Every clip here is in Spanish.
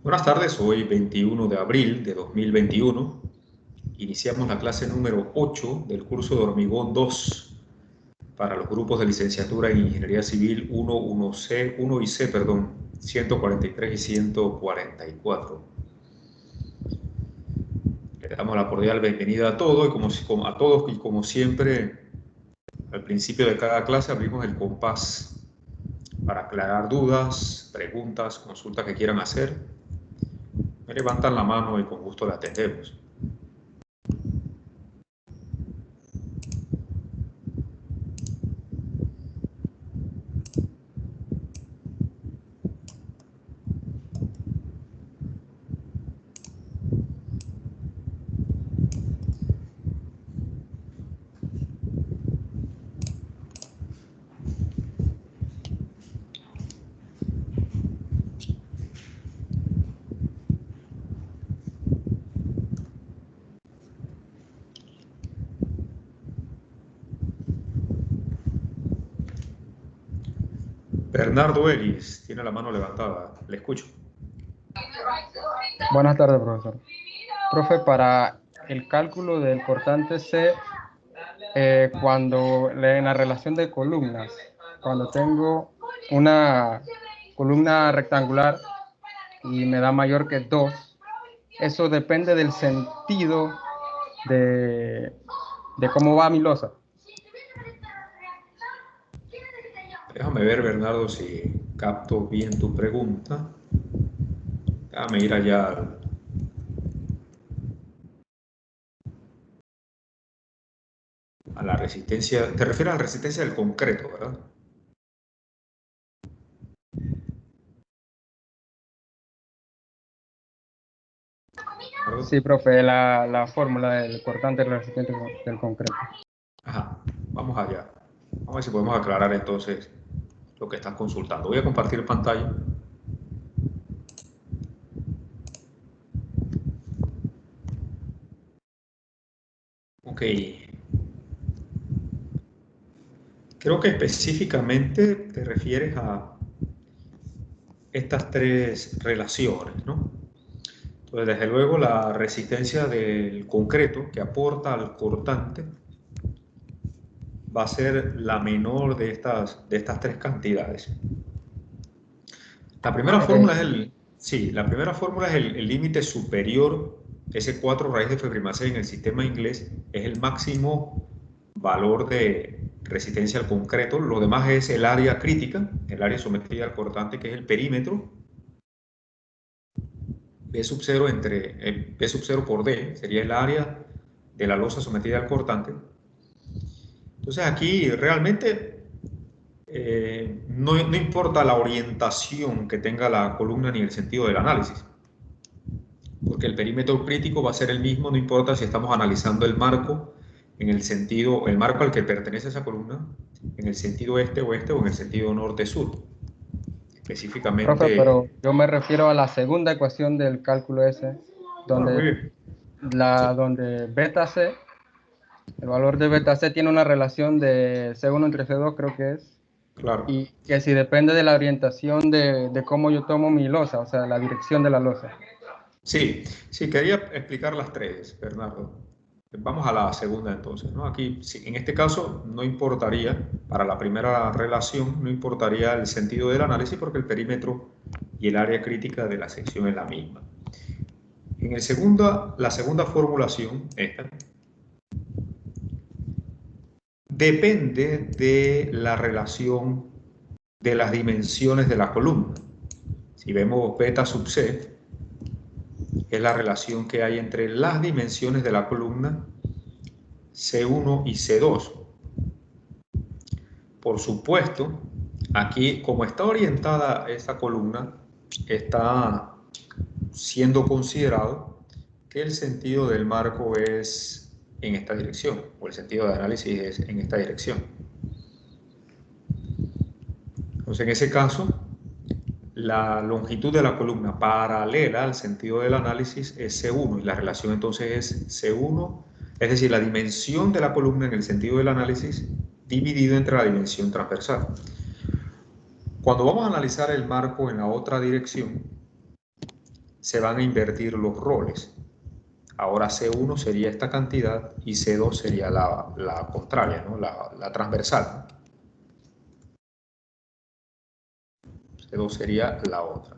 Buenas tardes, hoy 21 de abril de 2021. Iniciamos la clase número 8 del curso de Hormigón 2 para los grupos de licenciatura en Ingeniería Civil 1 y C, 143 y 144. Le damos la cordial bienvenida a todos y como siempre, al principio de cada clase abrimos el compás para aclarar dudas, preguntas, consultas que quieran hacer. Me levantan la mano y con gusto la atendemos. Bernardo Ellis tiene la mano levantada. Le escucho. Buenas tardes, profesor. Profe, para el cálculo del cortante C, en la relación de columnas, cuando tengo una columna rectangular y me da mayor que 2, eso depende del sentido de cómo va mi losa. Déjame ver, Bernardo, si capto bien tu pregunta. Déjame ir allá a la resistencia. Te refieres a la resistencia del concreto, ¿verdad? Sí, profe, la fórmula del cortante resistente del concreto. Ajá, vamos allá. Vamos a ver si podemos aclarar entonces lo que estás consultando. Voy a compartir pantalla. Ok. Creo que específicamente te refieres a estas tres relaciones, ¿no? Entonces, desde luego, la resistencia del concreto que aporta al cortante va a ser la menor de estas tres cantidades. La primera fórmula es el límite superior, ese 4 raíz de F' en el sistema inglés, es el máximo valor de resistencia al concreto. Lo demás es el área crítica, el área sometida al cortante, que es el perímetro. B sub 0 B sub 0 por D sería el área de la losa sometida al cortante. Entonces aquí realmente no importa la orientación que tenga la columna ni el sentido del análisis, porque el perímetro crítico va a ser el mismo, no importa si estamos analizando el marco en el sentido, el marco al que pertenece esa columna, en el sentido este-oeste o en el sentido norte-sur. Específicamente... Profe, pero yo me refiero a la segunda ecuación del cálculo ese, donde, donde beta C, el valor de beta C tiene una relación de C1 entre C2, creo que es. Claro. Y que si depende de la orientación de cómo yo tomo mi losa, o sea, la dirección de la losa. Sí, quería explicar las tres, Bernardo. Vamos a la segunda entonces, ¿no? Aquí, en este caso, no importaría, para la primera relación, no importaría el sentido del análisis porque el perímetro y el área crítica de la sección es la misma. En la segunda formulación, esta, depende de la relación de las dimensiones de la columna. Si vemos beta sub c, es la relación que hay entre las dimensiones de la columna C1 y C2. Por supuesto, aquí, como está orientada esta columna, está siendo considerado que el sentido del marco es en esta dirección, o el sentido de análisis es en esta dirección. Entonces, en ese caso, la longitud de la columna paralela al sentido del análisis es C1 y la relación entonces es C1, es decir, la dimensión de la columna en el sentido del análisis dividido entre la dimensión transversal. Cuando vamos a analizar el marco en la otra dirección, se van a invertir los roles. Ahora C1 sería esta cantidad y C2 sería la contraria, ¿no? la transversal. C2 sería la otra.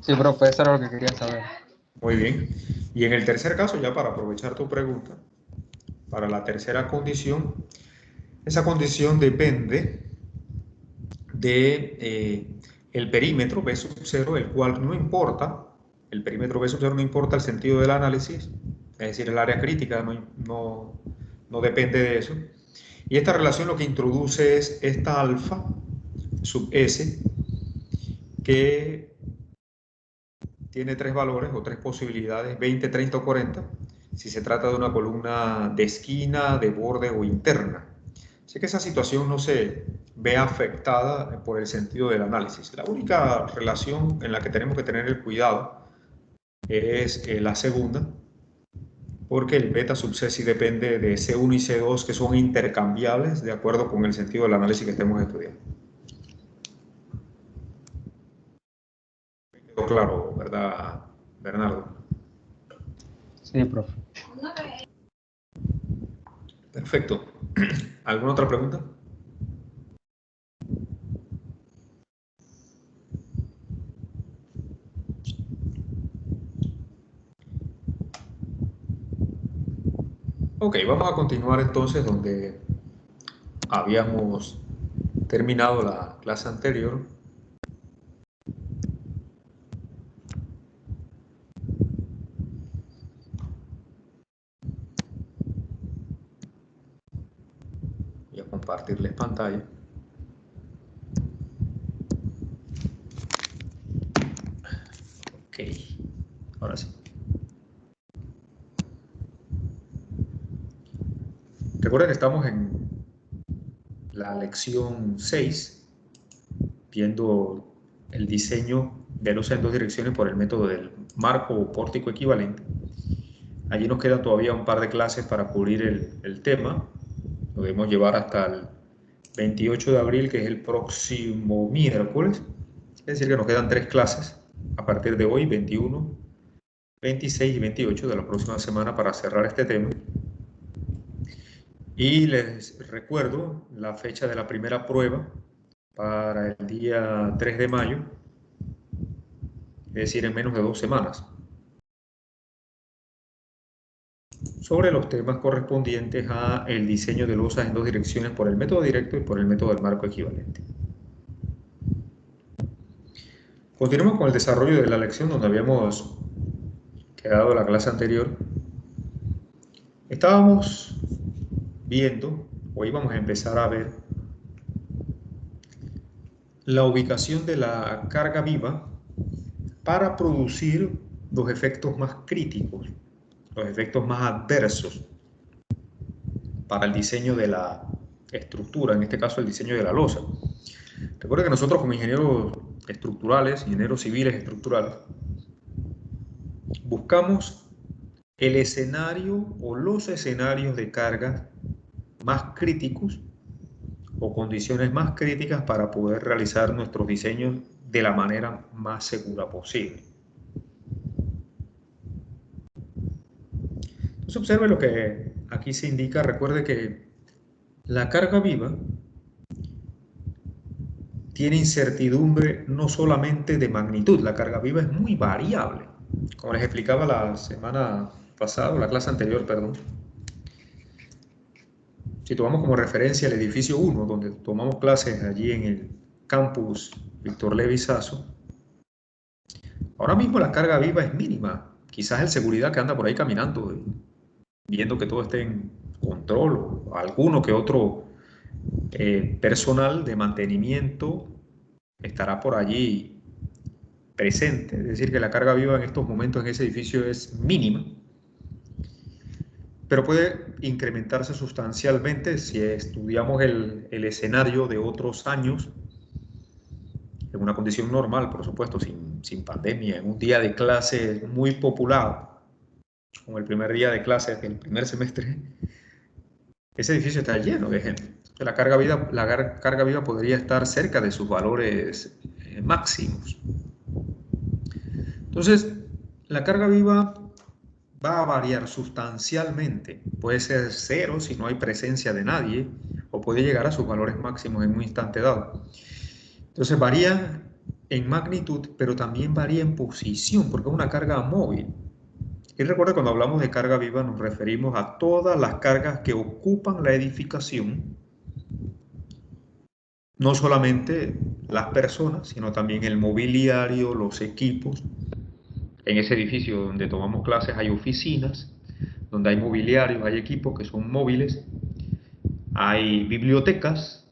Sí, profe, eso era lo que quería saber. Muy bien. Y en el tercer caso, ya para aprovechar tu pregunta, para la tercera condición, esa condición depende de el perímetro B sub 0, el cual no importa, el perímetro B sub 0 no importa el sentido del análisis, es decir, el área crítica no depende de eso. Y esta relación lo que introduce es esta alfa sub S, que tiene tres valores o tres posibilidades, 20, 30 o 40, si se trata de una columna de esquina, de borde o interna. Así que esa situación no se ve afectada por el sentido del análisis. La única relación en la que tenemos que tener el cuidado es la segunda, porque el beta sub C sí depende de C1 y C2, que son intercambiables de acuerdo con el sentido del análisis que estemos estudiando. Quedó claro, ¿verdad, Bernardo? Sí, profe. Perfecto. ¿Alguna otra pregunta? Ok, vamos a continuar entonces donde habíamos terminado la clase anterior. Voy a compartirles pantalla. Ok, ahora sí. Recuerden que estamos en la lección 6, viendo el diseño de losas en dos direcciones por el método del marco o pórtico equivalente. Allí nos quedan todavía un par de clases para cubrir el tema. Lo debemos llevar hasta el 28 de abril, que es el próximo miércoles. Es decir, que nos quedan 3 clases a partir de hoy, 21, 26 y 28 de la próxima semana, para cerrar este tema. Y les recuerdo la fecha de la primera prueba para el día 3 de mayo, es decir, en menos de 2 semanas, sobre los temas correspondientes a el diseño de losas en dos direcciones por el método directo y por el método del marco equivalente. Continuamos con el desarrollo de la lección donde habíamos quedado la clase anterior. Estábamos viendo, o íbamos a empezar a ver, la ubicación de la carga viva para producir los efectos más críticos, los efectos más adversos para el diseño de la estructura, en este caso el diseño de la losa. Recuerden que nosotros como ingenieros estructurales, ingenieros civiles estructurales, buscamos el escenario o los escenarios de carga más críticos o condiciones más críticas para poder realizar nuestros diseños de la manera más segura posible. Entonces observe lo que aquí se indica. Recuerde que la carga viva tiene incertidumbre no solamente de magnitud, la carga viva es muy variable. Como les explicaba la semana pasada, o la clase anterior, perdón. Si tomamos como referencia el edificio 1, donde tomamos clases allí en el campus Víctor Levi Sasso, ahora mismo la carga viva es mínima. Quizás el seguridad que anda por ahí caminando, viendo que todo esté en control, o alguno que otro personal de mantenimiento estará por allí presente. Es decir, que la carga viva en estos momentos en ese edificio es mínima, pero puede incrementarse sustancialmente si estudiamos el escenario de otros años, en una condición normal, por supuesto, sin pandemia, en un día de clase muy popular, como el primer día de clase del primer semestre, ese edificio está lleno de gente. La carga viva podría estar cerca de sus valores máximos. Entonces, la carga viva va a variar sustancialmente. Puede ser cero si no hay presencia de nadie, o puede llegar a sus valores máximos en un instante dado. Entonces varía en magnitud, pero también varía en posición, porque es una carga móvil. Y recuerda, cuando hablamos de carga viva nos referimos a todas las cargas que ocupan la edificación, no solamente las personas, sino también el mobiliario, los equipos. En ese edificio donde tomamos clases hay oficinas, donde hay mobiliarios, hay equipos que son móviles, hay bibliotecas.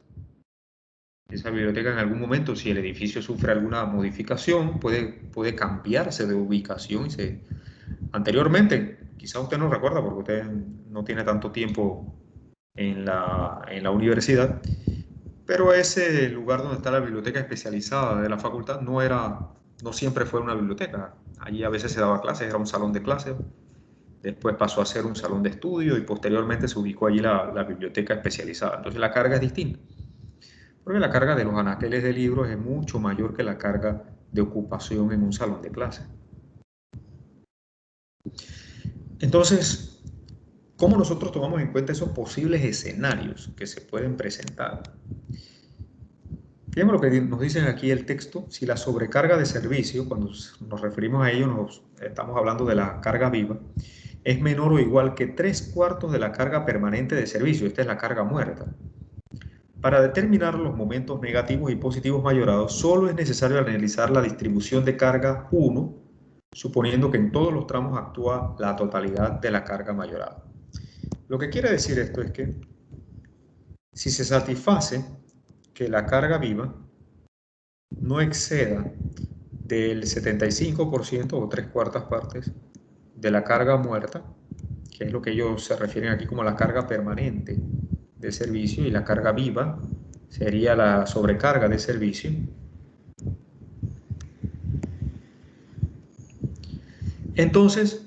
Esa biblioteca en algún momento, si el edificio sufre alguna modificación, puede cambiarse de ubicación. Anteriormente, quizá usted no recuerda porque usted no tiene tanto tiempo en la universidad, pero ese lugar donde está la biblioteca especializada de la facultad no siempre fue una biblioteca. Allí a veces se daba clases, era un salón de clases. Después pasó a ser un salón de estudio y posteriormente se ubicó allí la biblioteca especializada. Entonces la carga es distinta, porque la carga de los anaqueles de libros es mucho mayor que la carga de ocupación en un salón de clases. Entonces, ¿cómo nosotros tomamos en cuenta esos posibles escenarios que se pueden presentar? Fíjense lo que nos dicen aquí el texto. Si la sobrecarga de servicio, cuando nos referimos a ello, estamos hablando de la carga viva, es menor o igual que 3/4 de la carga permanente de servicio. Esta es la carga muerta. Para determinar los momentos negativos y positivos mayorados, solo es necesario analizar la distribución de carga 1, suponiendo que en todos los tramos actúa la totalidad de la carga mayorada. Lo que quiere decir esto es que si se satisface que la carga viva no exceda del 75% o 3/4 partes de la carga muerta, que es lo que ellos se refieren aquí como la carga permanente de servicio, y la carga viva sería la sobrecarga de servicio. Entonces,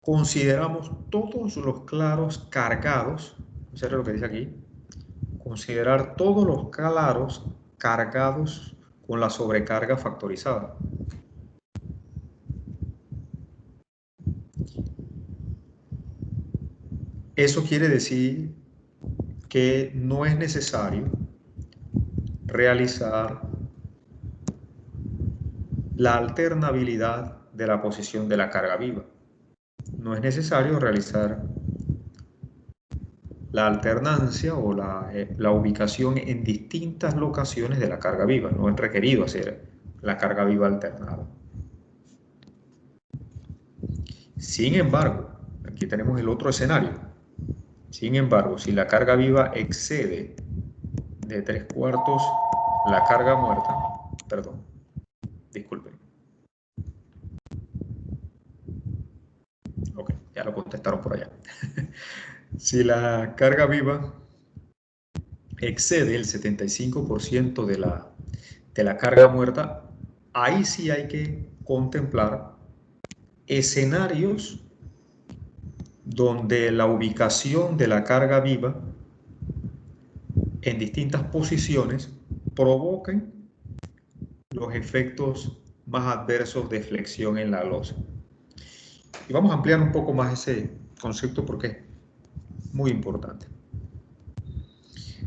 consideramos todos los claros cargados, observe lo que dice aquí, considerar todos los claros cargados con la sobrecarga factorizada. Eso quiere decir que no es necesario realizar la alternabilidad de la posición de la carga viva. No es necesario realizar la alternancia o la ubicación en distintas locaciones de la carga viva. No es requerido hacer la carga viva alternada. Sin embargo, aquí tenemos el otro escenario. Sin embargo, si la carga viva excede de 3/4 la carga muerta, perdón, disculpen. Ok, ya lo contestaron por allá. Si la carga viva excede el 75% de la carga muerta, ahí sí hay que contemplar escenarios donde la ubicación de la carga viva en distintas posiciones provoquen los efectos más adversos de flexión en la losa. Y vamos a ampliar un poco más ese concepto porque es muy importante.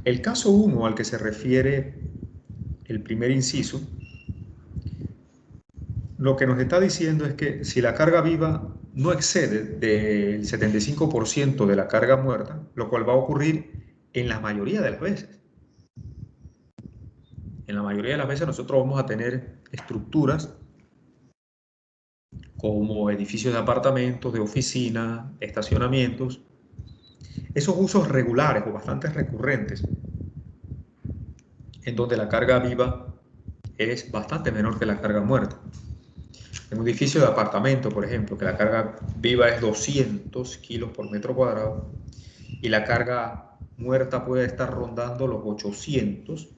El caso 1 al que se refiere el primer inciso, lo que nos está diciendo es que si la carga viva no excede del 75% de la carga muerta, lo cual va a ocurrir en la mayoría de las veces. En la mayoría de las veces nosotros vamos a tener estructuras como edificios de apartamentos, de oficinas, estacionamientos, esos usos regulares o bastante recurrentes, en donde la carga viva es bastante menor que la carga muerta. En un edificio de apartamento, por ejemplo, que la carga viva es 200 kilos por metro cuadrado y la carga muerta puede estar rondando los 800,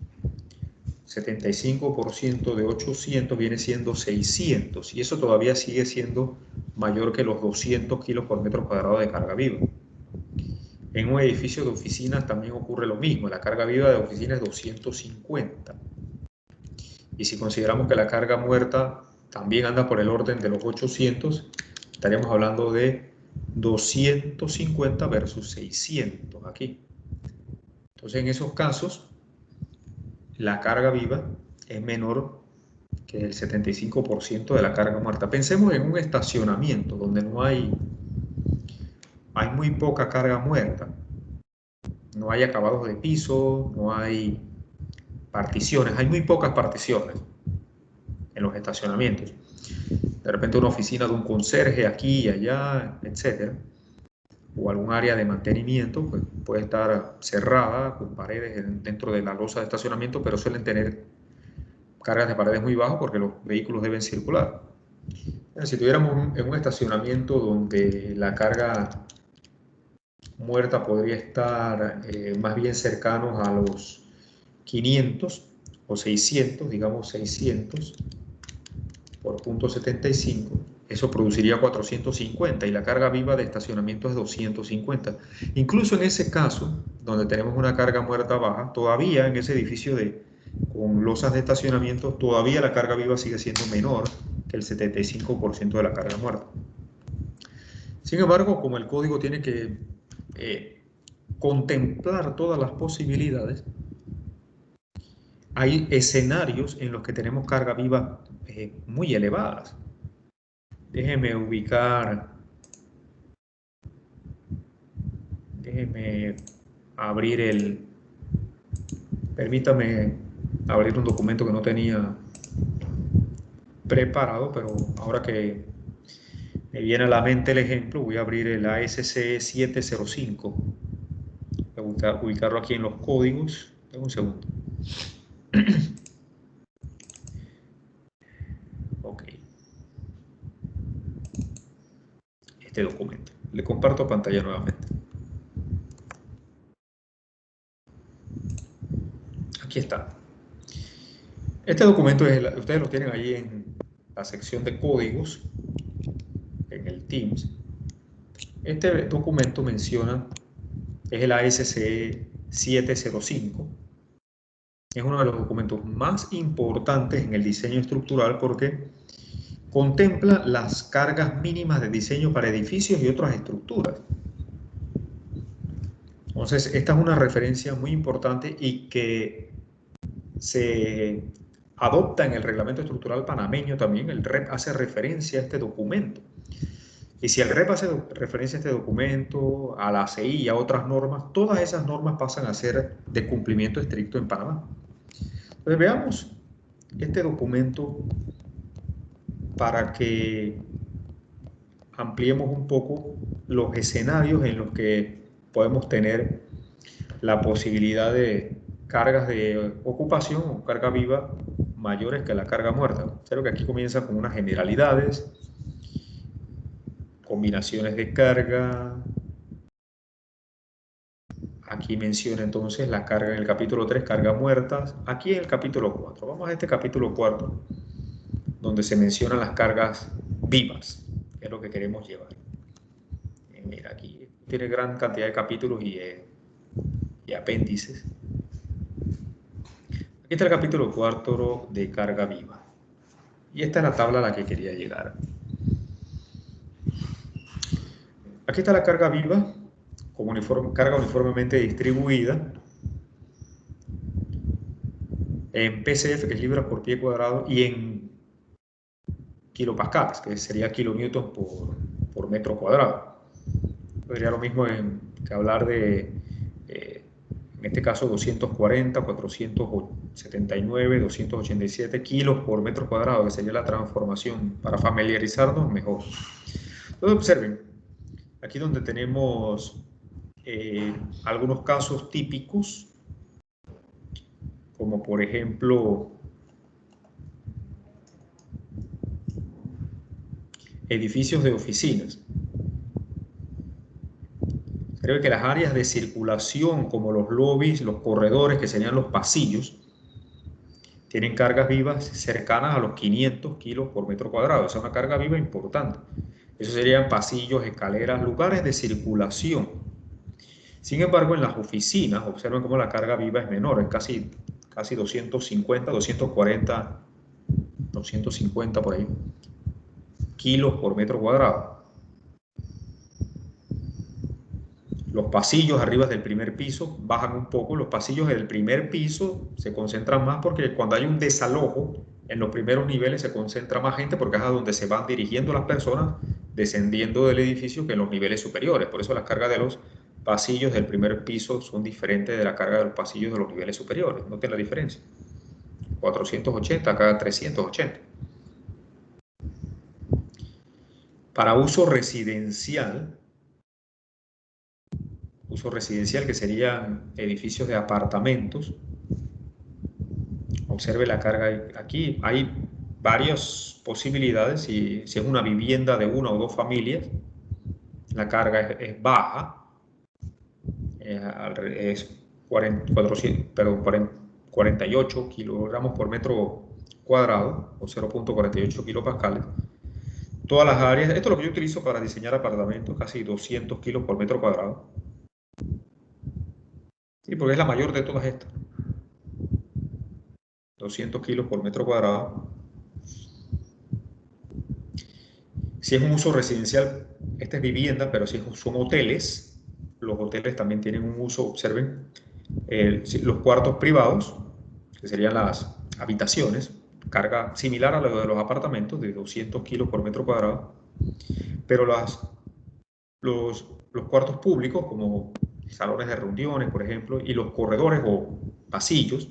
75% de 800 viene siendo 600, y eso todavía sigue siendo mayor que los 200 kilos por metro cuadrado de carga viva. En un edificio de oficinas también ocurre lo mismo. La carga viva de oficina es 250. Y si consideramos que la carga muerta también anda por el orden de los 800, estaríamos hablando de 250 versus 600 aquí. Entonces, en esos casos, la carga viva es menor que el 75% de la carga muerta. Pensemos en un estacionamiento donde no hay muy poca carga muerta. No hay acabados de piso, no hay particiones, hay muy pocas particiones en los estacionamientos. De repente una oficina de un conserje aquí y allá, etcétera, o algún área de mantenimiento, pues puede estar cerrada con paredes dentro de la losa de estacionamiento, pero suelen tener cargas de paredes muy bajas porque los vehículos deben circular. Si tuviéramos en un estacionamiento donde la carga muerta podría estar más bien cercanos a los 500 o 600, digamos 600 por 0.75, eso produciría 450 y la carga viva de estacionamiento es 250. Incluso en ese caso, donde tenemos una carga muerta baja, todavía en ese edificio con losas de estacionamiento, todavía la carga viva sigue siendo menor que el 75% de la carga muerta. Sin embargo, como el código tiene que contemplar todas las posibilidades, hay escenarios en los que tenemos carga viva muy elevadas. Déjeme abrir permítame abrir un documento que no tenía preparado, pero ahora que me viene a la mente el ejemplo, voy a abrir el ASC 705. Voy a ubicarlo aquí en los códigos. Dame un segundo. Ok. Este documento. Le comparto pantalla nuevamente. Aquí está. Este documento ustedes lo tienen ahí en la sección de códigos, en el Teams. Este documento menciona, es el ASC 705. Es uno de los documentos más importantes en el diseño estructural porque contempla las cargas mínimas de diseño para edificios y otras estructuras. Entonces, esta es una referencia muy importante y que se adopta en el reglamento estructural panameño también. El REP hace referencia a este documento. Y si el REP hace referencia a este documento, a la ACI y a otras normas, todas esas normas pasan a ser de cumplimiento estricto en Panamá. Entonces veamos este documento para que ampliemos un poco los escenarios en los que podemos tener la posibilidad de cargas de ocupación o carga viva mayores que la carga muerta. Creo que aquí comienza con unas generalidades, combinaciones de carga. Aquí menciona entonces la carga en el capítulo 3, carga muertas. Aquí en el capítulo 4. Vamos a este capítulo 4, donde se mencionan las cargas vivas, que es lo que queremos llevar. Mira, aquí tiene gran cantidad de capítulos y apéndices. Aquí está el capítulo 4 de carga viva. Y esta es la tabla a la que quería llegar. Aquí está la carga viva, como carga uniformemente distribuida, en PCF, que es libras por pie cuadrado, y en kilopascales, que sería kilonewtons por metro cuadrado. Sería lo mismo que hablar de, en este caso, 240, 479, 287 kilos por metro cuadrado, que sería la transformación. Para familiarizarnos mejor. Entonces observen, aquí donde tenemos algunos casos típicos, como por ejemplo edificios de oficinas. Creo que las áreas de circulación, como los lobbies, los corredores, que serían los pasillos, tienen cargas vivas cercanas a los 500 kilos por metro cuadrado. Esa es una carga viva importante. Eso serían pasillos, escaleras, lugares de circulación. Sin embargo, en las oficinas, observen cómo la carga viva es menor, es casi 250, 240, 250 por ahí, kilos por metro cuadrado. Los pasillos arriba del primer piso bajan un poco, los pasillos del primer piso se concentran más porque cuando hay un desalojo, en los primeros niveles se concentra más gente porque es a donde se van dirigiendo las personas descendiendo del edificio que en los niveles superiores. Por eso las cargas de los pasillos del primer piso son diferentes de la carga de los pasillos de los niveles superiores. Noten la diferencia. 480 acá 380. Para uso residencial que serían edificios de apartamentos. Observe la carga aquí. Hay varias posibilidades. Si es una vivienda de una o dos familias, la carga es baja. Es 48 kilogramos por metro cuadrado o 0.48 kilopascales. Todas las áreas, esto es lo que yo utilizo para diseñar apartamentos, casi 200 kilos por metro cuadrado. Sí, porque es la mayor de todas estas. 200 kilos por metro cuadrado. Si es un uso residencial, esta es vivienda, pero si son hoteles, los hoteles también tienen un uso, observen, los cuartos privados, que serían las habitaciones, carga similar a lo de los apartamentos, de 200 kilos por metro cuadrado, pero los cuartos públicos, como salones de reuniones, por ejemplo, y los corredores o pasillos,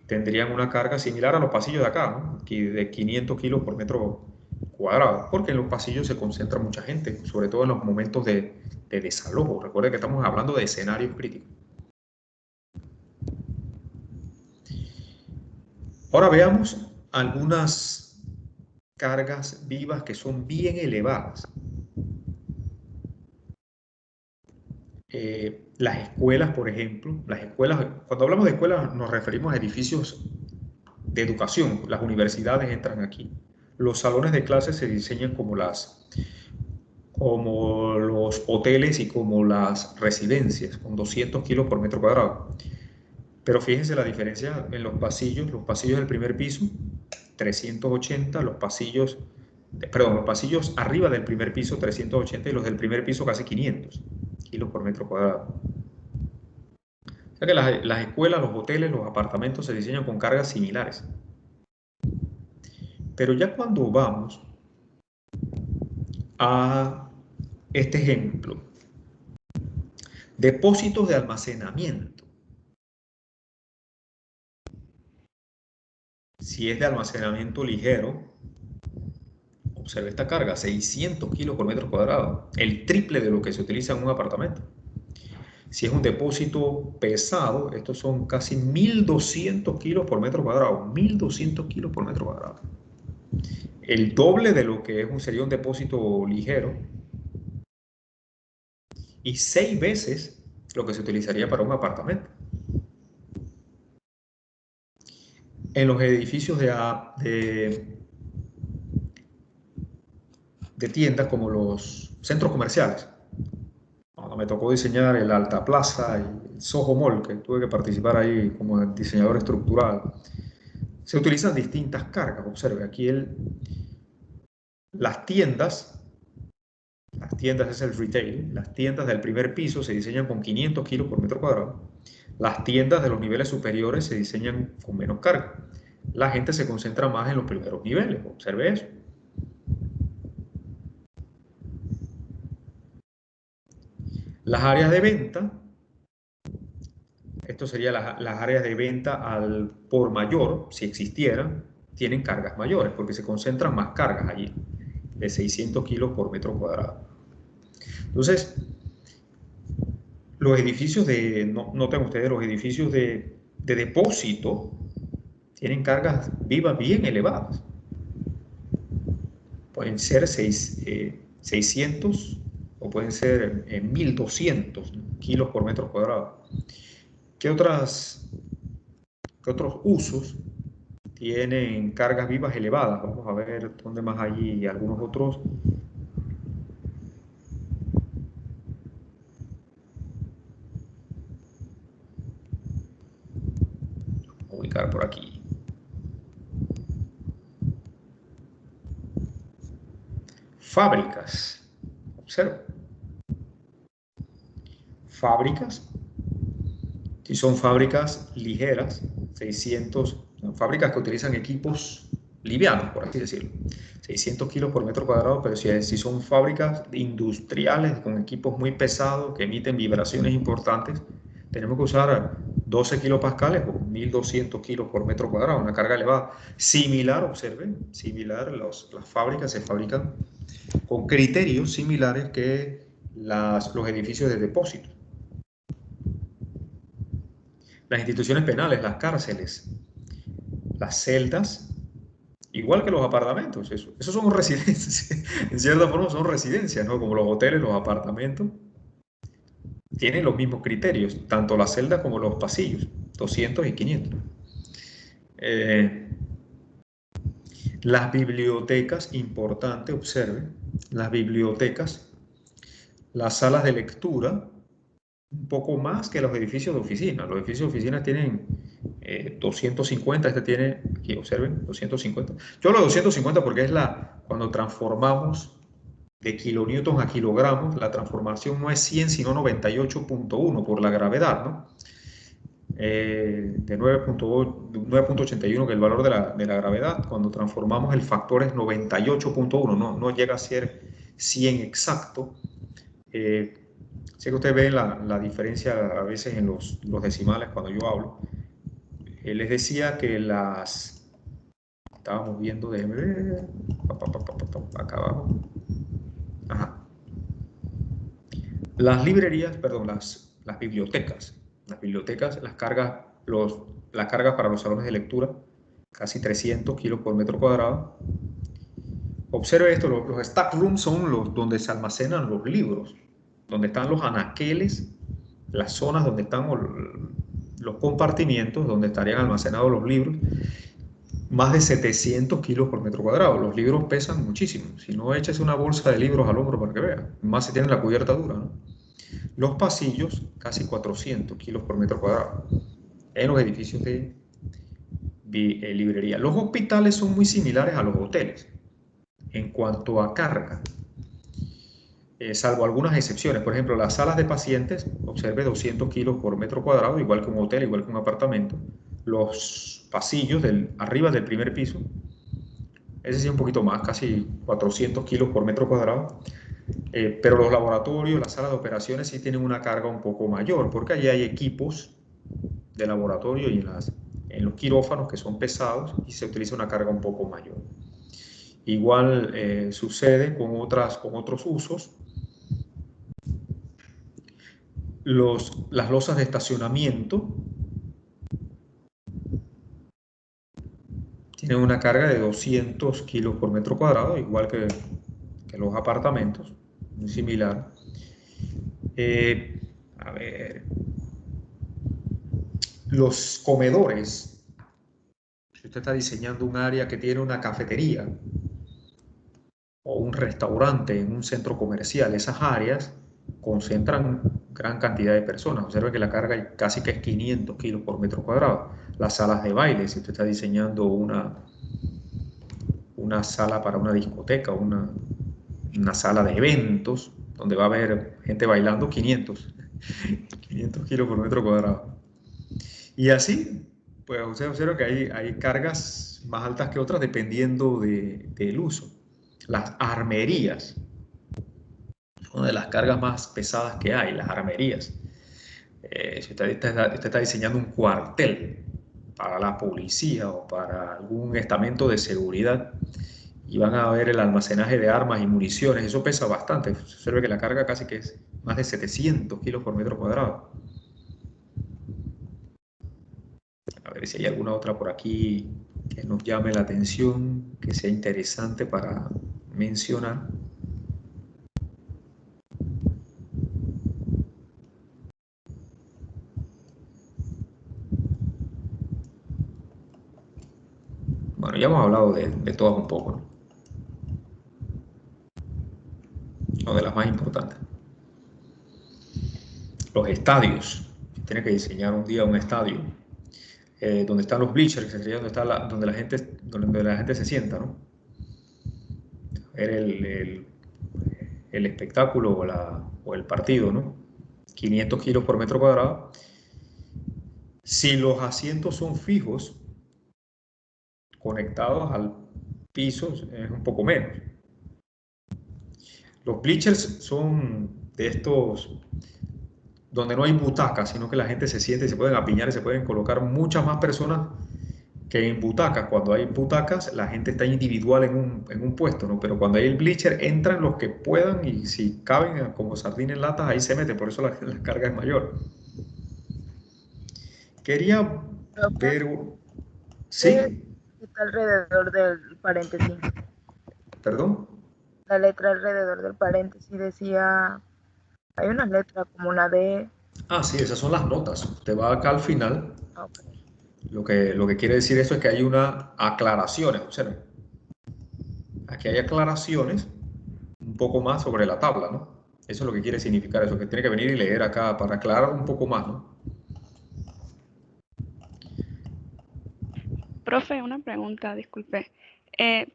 tendrían una carga similar a los pasillos de acá, ¿no? De 500 kilos por metro cuadrado, porque en los pasillos se concentra mucha gente, sobre todo en los momentos de desalojo. Recuerden que estamos hablando de escenarios críticos. Ahora veamos algunas cargas vivas que son bien elevadas. Las escuelas, por ejemplo, cuando hablamos de escuelas nos referimos a edificios de educación, las universidades entran aquí. Los salones de clases se diseñan como los hoteles y como las residencias, con 200 kilos por metro cuadrado. Pero fíjense la diferencia en los pasillos del primer piso, 380, los pasillos arriba del primer piso, 380, y los del primer piso casi 500 kilos por metro cuadrado. O sea que las escuelas, los hoteles, los apartamentos se diseñan con cargas similares. Pero ya cuando vamos a este ejemplo, depósitos de almacenamiento. Si es de almacenamiento ligero, observe esta carga, 600 kilos por metro cuadrado, el triple de lo que se utiliza en un apartamento. Si es un depósito pesado, estos son casi 1.200 kilos por metro cuadrado, 1.200 kilos por metro cuadrado. El doble de lo que sería un depósito ligero y 6 veces lo que se utilizaría para un apartamento. En los edificios de tiendas como los centros comerciales, cuando me tocó diseñar el Alta Plaza y el Soho Mall, que tuve que participar ahí como diseñador estructural, se utilizan distintas cargas. Observe, aquí las tiendas es el retail, las tiendas del primer piso se diseñan con 500 kilos por metro cuadrado, las tiendas de los niveles superiores se diseñan con menos carga. La gente se concentra más en los primeros niveles, observe eso. Las áreas de venta, esto sería las áreas de venta al por mayor, si existieran, tienen cargas mayores porque se concentran más cargas allí, de 600 kilos por metro cuadrado. Entonces, los edificios noten ustedes, los edificios de depósito tienen cargas vivas bien elevadas. Pueden ser 600 o pueden ser 1.200 kilos por metro cuadrado. ¿Qué otros usos tienen cargas vivas elevadas? Vamos a ver dónde más hay y algunos otros. fábricas. Observa. Fábricas. Si son fábricas ligeras, 600, fábricas que utilizan equipos livianos, por así decirlo, 600 kilos por metro cuadrado, pero si son fábricas industriales con equipos muy pesados que emiten vibraciones importantes, tenemos que usar 12 kilopascales o 1200 kilos por metro cuadrado, una carga elevada. Similar, observen, similar, las fábricas se fabrican con criterios similares que los edificios de depósito. Las instituciones penales, las cárceles, las celdas, igual que los apartamentos, esos son residencias, en cierta forma son residencias, ¿no? Como los hoteles, los apartamentos, tienen los mismos criterios, tanto las celdas como los pasillos, 200 y 500. Las bibliotecas, importante, observe, las bibliotecas, las salas de lectura, un poco más que los edificios de oficina. Los edificios de oficina tienen 250, este tiene, aquí observen, 250. Yo hablo de 250 porque es cuando transformamos de kilonewtons a kilogramos, la transformación no es 100 sino 98.1 por la gravedad, ¿no? De 9.81 que es el valor de la gravedad, cuando transformamos el factor es 98.1, no llega a ser 100 exacto. Sé que ustedes ven la diferencia a veces en los decimales cuando yo hablo. Les decía que estábamos viendo, déjenme ver, acá abajo. Ajá. Las librerías, perdón, las bibliotecas. Las bibliotecas, las cargas para los salones de lectura, casi 300 kilos por metro cuadrado. Observe esto, los stack rooms son donde se almacenan los libros, donde están los anaqueles, las zonas donde están los compartimientos, donde estarían almacenados los libros, más de 700 kilos por metro cuadrado. Los libros pesan muchísimo. Si no, échese una bolsa de libros al hombro para que vean. Más si tienen la cubierta dura, ¿no? Los pasillos, casi 400 kilos por metro cuadrado en los edificios de librería. Los hospitales son muy similares a los hoteles en cuanto a carga, salvo algunas excepciones. Por ejemplo, las salas de pacientes, observe 200 kilos por metro cuadrado, igual que un hotel, igual que un apartamento. Los pasillos arriba del primer piso, ese sí un poquito más, casi 400 kilos por metro cuadrado. Pero los laboratorios, las salas de operaciones sí tienen una carga un poco mayor, porque allí hay equipos de laboratorio y en los quirófanos que son pesados y se utiliza una carga un poco mayor. Igual sucede con otros usos. Las losas de estacionamiento tienen una carga de 200 kilos por metro cuadrado, igual que los apartamentos, muy similar. A ver, los comedores. Si usted está diseñando un área que tiene una cafetería o un restaurante en un centro comercial, esas áreas concentran gran cantidad de personas. Observe que la carga casi que es 500 kilos por metro cuadrado. Las salas de baile, si usted está diseñando una sala para una discoteca, una sala de eventos, donde va a haber gente bailando, 500 kilos por metro cuadrado. Y así, pues usted observa que hay cargas más altas que otras dependiendo del uso. Las armerías, una de las cargas más pesadas que hay, las armerías. Si usted está diseñando un cuartel para la policía o para algún estamento de seguridad y van a ver el almacenaje de armas y municiones, eso pesa bastante. Observe que la carga casi que es más de 700 kilos por metro cuadrado. A ver si hay alguna otra por aquí que nos llame la atención, que sea interesante para mencionar. Bueno, ya hemos hablado de todas un poco, ¿no? O de las más importantes. Los estadios. Tiene que diseñar un día un estadio donde están los bleachers, que sería donde la gente se sienta, ¿no? A ver el espectáculo o el partido, ¿no? 500 kilos por metro cuadrado. Si los asientos son fijos, conectados al piso, es un poco menos. Los bleachers son de estos donde no hay butacas, sino que la gente se siente y se pueden apiñar y se pueden colocar muchas más personas que en butacas. Cuando hay butacas, la gente está individual en un puesto, ¿no? Pero cuando hay el bleacher, entran los que puedan y si caben como sardines en latas, ahí se meten, por eso la carga es mayor. Quería ver... ¿Qué ¿Sí? está alrededor del paréntesis? ¿Perdón? La letra alrededor del paréntesis decía, hay unas letras como una D. Ah, sí, esas son las notas. Usted va acá al final. Okay. Lo que quiere decir eso es que hay unas aclaraciones. Observen. Aquí hay aclaraciones un poco más sobre la tabla, ¿no? Eso es lo que quiere significar eso, que tiene que venir y leer acá para aclarar un poco más, ¿no? Profe, una pregunta, disculpe.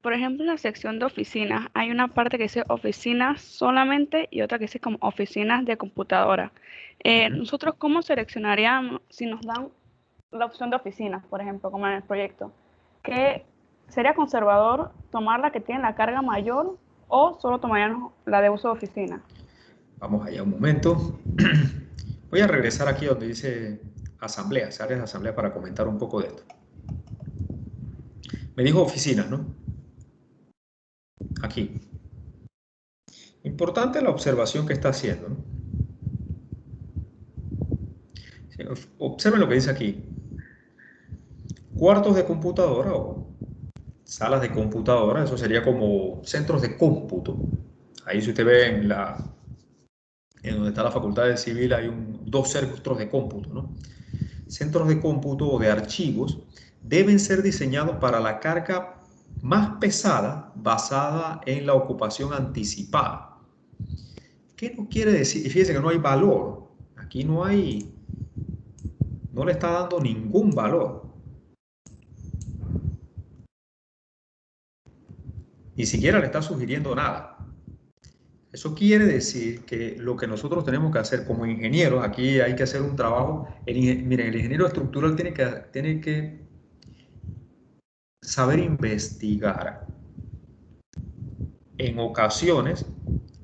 Por ejemplo, en la sección de oficinas, hay una parte que dice oficinas solamente y otra que dice como oficinas de computadora. Nosotros, ¿cómo seleccionaríamos si nos dan la opción de oficinas, por ejemplo, como en el proyecto? ¿Que sería conservador tomar la que tiene la carga mayor o solo tomaríamos la de uso de oficina? Vamos allá un momento. Voy a regresar aquí donde dice asambleas, áreas de asamblea para comentar un poco de esto. Me dijo oficinas, ¿no? Aquí. Importante la observación que está haciendo, ¿no? Observen lo que dice aquí. Cuartos de computadora o salas de computadora, eso sería como centros de cómputo. Ahí si usted ve en donde está la Facultad de Civil hay dos centros de cómputo, ¿no? Centros de cómputo o de archivos deben ser diseñados para la carga más pesada basada en la ocupación anticipada. ¿Qué no quiere decir? Y fíjense que no hay valor. Aquí no le está dando ningún valor. Ni siquiera le está sugiriendo nada. Eso quiere decir que lo que nosotros tenemos que hacer como ingenieros, aquí hay que hacer un trabajo. Miren, el ingeniero estructural tiene que saber investigar. En ocasiones,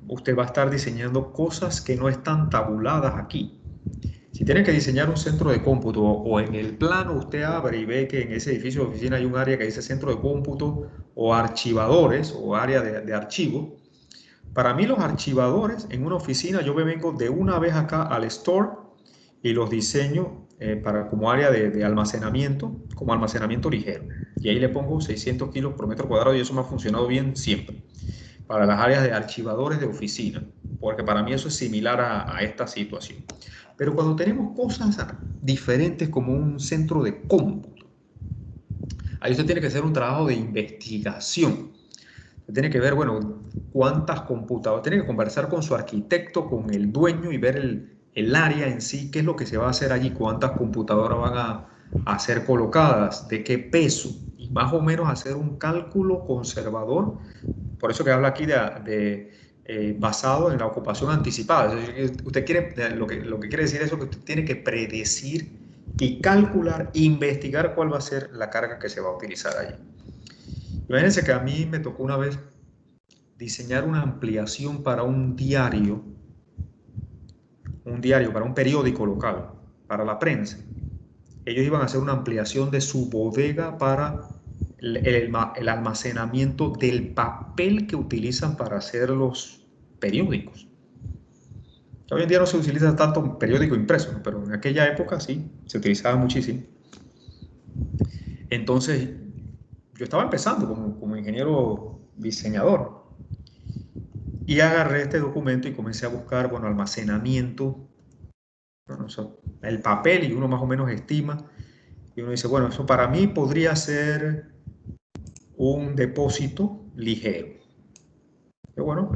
usted va a estar diseñando cosas que no están tabuladas aquí. Si tiene que diseñar un centro de cómputo o en el plano usted abre y ve que en ese edificio de oficina hay un área que dice centro de cómputo o archivadores o área de archivo. Para mí los archivadores en una oficina yo me vengo de una vez acá al store y los diseño como área de almacenamiento, como almacenamiento ligero. Y ahí le pongo 600 kilos por metro cuadrado y eso me ha funcionado bien siempre. Para las áreas de archivadores de oficina, porque para mí eso es similar a esta situación. Pero cuando tenemos cosas diferentes como un centro de cómputo, ahí usted tiene que hacer un trabajo de investigación. Usted tiene que ver, bueno, cuántas computadoras, tiene que conversar con su arquitecto, con el dueño y ver el área en sí, qué es lo que se va a hacer allí, cuántas computadoras van a ser colocadas, de qué peso, y más o menos hacer un cálculo conservador. Por eso que habla aquí basado en la ocupación anticipada. Usted quiere, lo que quiere decir eso es que usted tiene que predecir y calcular, investigar cuál va a ser la carga que se va a utilizar allí. Imagínense que a mí me tocó una vez diseñar una ampliación para un diario, para un periódico local, para la prensa. Ellos iban a hacer una ampliación de su bodega para el almacenamiento del papel que utilizan para hacer los periódicos. Hoy en día no se utiliza tanto periódico impreso, ¿no? Pero en aquella época sí, se utilizaba muchísimo. Entonces, yo estaba empezando como ingeniero diseñador y agarré este documento y comencé a buscar, bueno, almacenamiento, bueno, el papel, y uno más o menos estima, y uno dice, bueno, eso para mí podría ser un depósito ligero. Pero bueno,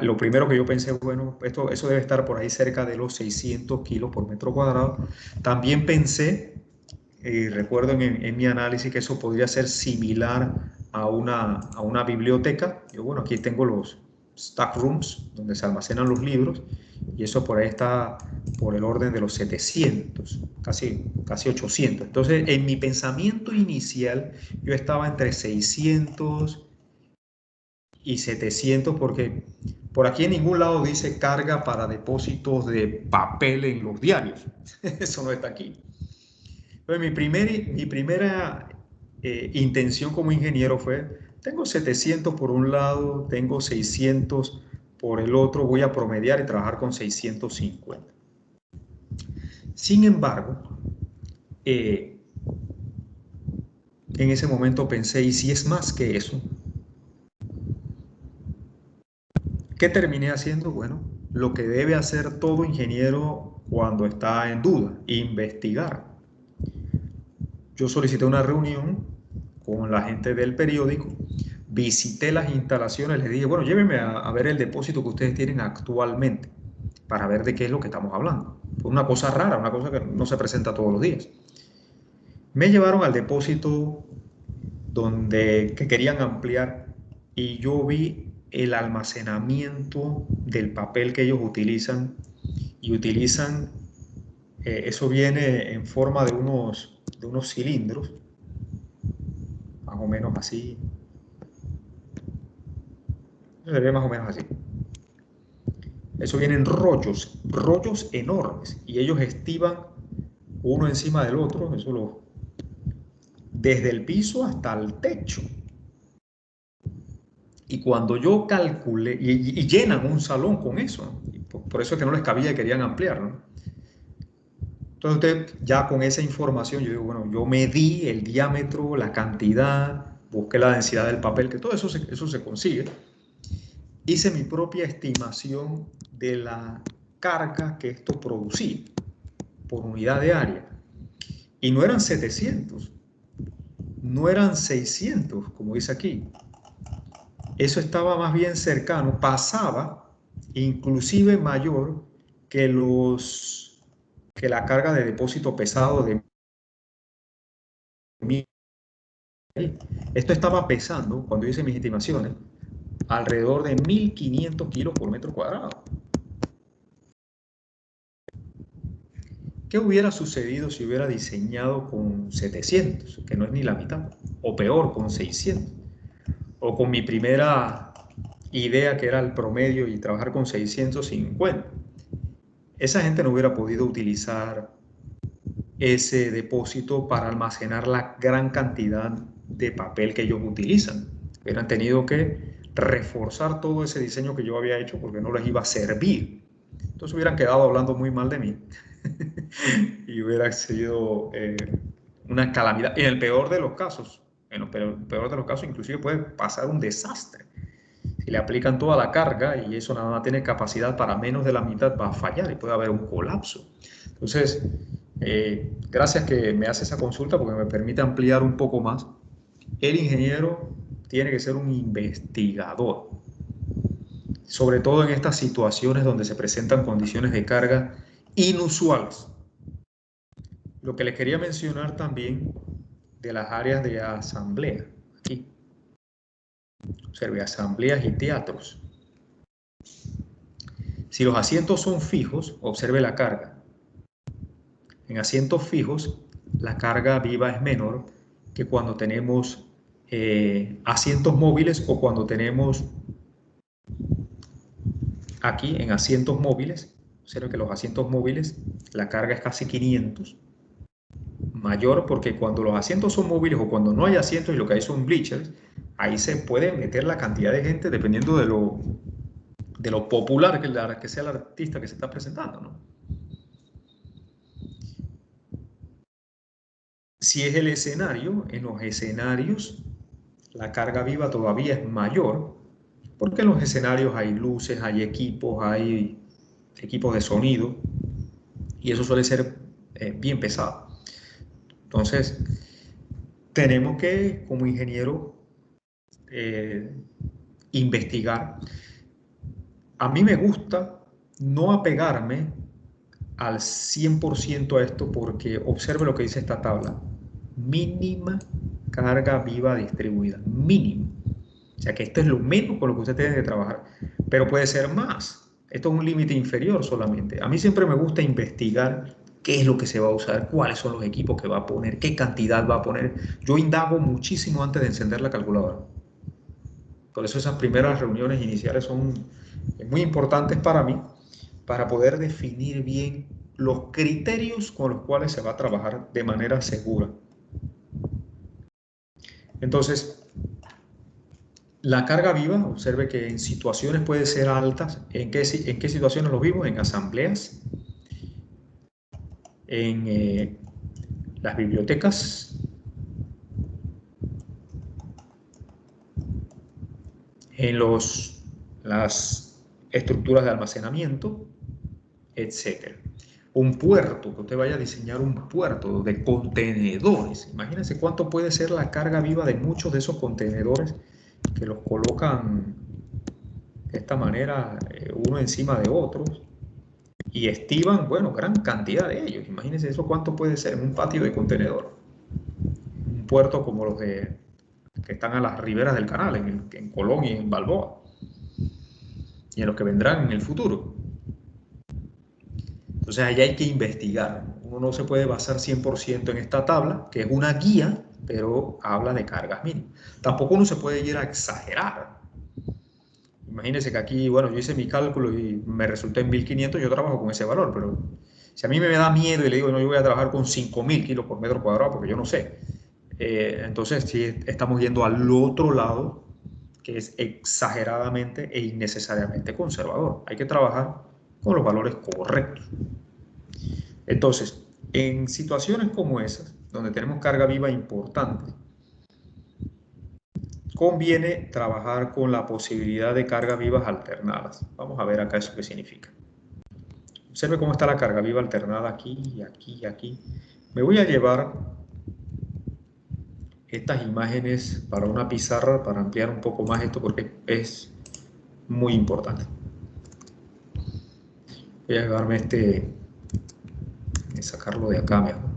lo primero que yo pensé, bueno, eso debe estar por ahí cerca de los 600 kilos por metro cuadrado. También pensé, recuerdo en mi análisis, que eso podría ser similar a una biblioteca. Yo, bueno, aquí tengo stack rooms, donde se almacenan los libros, y eso por ahí está por el orden de los 700, casi 800. Entonces, en mi pensamiento inicial, yo estaba entre 600 y 700, porque por aquí en ningún lado dice carga para depósitos de papel en los diarios. Eso no está aquí. Entonces, mi primera intención como ingeniero fue, tengo 700 por un lado, tengo 600 por el otro, voy a promediar y trabajar con 650. Sin embargo, en ese momento pensé, ¿y si es más que eso? ¿Qué terminé haciendo? Bueno, lo que debe hacer todo ingeniero cuando está en duda, investigar. Yo solicité una reunión con la gente del periódico, visité las instalaciones, les dije, bueno, llévenme a ver el depósito que ustedes tienen actualmente para ver de qué es lo que estamos hablando. Fue una cosa rara, una cosa que no se presenta todos los días. Me llevaron al depósito que querían ampliar y yo vi el almacenamiento del papel que ellos utilizan y utilizan, eso viene en forma de unos cilindros, más o menos así, se ve más o menos así. Eso viene en rollos enormes, y ellos estiban uno encima del otro, desde el piso hasta el techo. Y cuando yo calculé, y llenan un salón con eso, por eso es que no les cabía y querían ampliar, ¿no? Entonces, ya con esa información, yo digo, bueno, yo medí el diámetro, la cantidad, busqué la densidad del papel, que todo eso se consigue. Hice mi propia estimación de la carga que esto producía por unidad de área. Y no eran 700, no eran 600, como dice aquí. Eso estaba más bien cercano, pasaba inclusive mayor que la carga de depósito pesado de 1000. Esto estaba pesando, cuando hice mis estimaciones, alrededor de 1500 kilos por metro cuadrado. ¿Qué hubiera sucedido si hubiera diseñado con 700, que no es ni la mitad, o peor, con 600? O con mi primera idea, que era el promedio, y trabajar con 650. Esa gente no hubiera podido utilizar ese depósito para almacenar la gran cantidad de papel que ellos utilizan. Hubieran tenido que reforzar todo ese diseño que yo había hecho porque no les iba a servir. Entonces hubieran quedado hablando muy mal de mí y hubiera sido una calamidad. En el peor de los casos, inclusive puede pasar un desastre. Si le aplican toda la carga y eso nada más tiene capacidad para menos de la mitad, va a fallar y puede haber un colapso. Entonces, gracias que me hace esa consulta porque me permite ampliar un poco más. El ingeniero tiene que ser un investigador, sobre todo en estas situaciones donde se presentan condiciones de carga inusuales. Lo que les quería mencionar también de las áreas de asamblea, aquí. Observe, asambleas y teatros. Si los asientos son fijos, observe la carga. En asientos fijos, la carga viva es menor que cuando tenemos asientos móviles, o cuando tenemos aquí en asientos móviles. Observe que los asientos móviles, la carga es casi 500. Mayor, porque cuando los asientos son móviles o cuando no hay asientos y lo que hay son bleachers, ahí se puede meter la cantidad de gente dependiendo de lo popular que sea el artista que se está presentando, ¿no? Si es el escenario, en los escenarios la carga viva todavía es mayor, porque en los escenarios hay luces, hay equipos de sonido, y eso suele ser bien pesado. Entonces, tenemos que, como ingeniero, investigar. A mí me gusta no apegarme al 100% a esto, porque observe lo que dice esta tabla: mínima carga viva distribuida, mínimo. O sea que esto es lo menos con lo que usted tiene que trabajar. pero puede ser más. Esto es un límite inferior solamente. A mí siempre me gusta investigar qué es lo que se va a usar, cuáles son los equipos que va a poner, qué cantidad va a poner. Yo indago muchísimo antes de encender la calculadora. Por eso esas primeras reuniones iniciales son muy importantes para mí, para poder definir bien los criterios con los cuales se va a trabajar de manera segura. Entonces, la carga viva, observe que en situaciones puede ser altas. ¿En qué situaciones lo vimos? En asambleas, en las bibliotecas, en las estructuras de almacenamiento, etc. Un puerto, que usted vaya a diseñar un puerto de contenedores. Imagínense cuánto puede ser la carga viva de muchos de esos contenedores que los colocan de esta manera, uno encima de otros, y estiban, bueno, gran cantidad de ellos. Imagínense eso cuánto puede ser en un patio de contenedor. Un puerto como los que están a las riberas del canal, en Colón y en Balboa, y en los que vendrán en el futuro. Entonces allá hay que investigar. Uno no se puede basar 100% en esta tabla, que es una guía, pero habla de cargas mínimas. Tampoco uno se puede ir a exagerar. Imagínense que aquí, bueno, yo hice mi cálculo y me resultó en 1500, yo trabajo con ese valor, pero si a mí me da miedo y le digo, no, yo voy a trabajar con 5000 kilos por metro cuadrado, porque yo no sé. Entonces sí estamos yendo al otro lado, que es exageradamente e innecesariamente conservador. Hay que trabajar con los valores correctos. Entonces, en situaciones como esas, donde tenemos carga viva importante, conviene trabajar con la posibilidad de cargas vivas alternadas. Vamos a ver acá eso qué significa. Observe cómo está la carga viva alternada aquí, aquí, aquí. Me voy a llevar estas imágenes para una pizarra para ampliar un poco más esto porque es muy importante. Voy a llevarme sacarlo de acá mejor.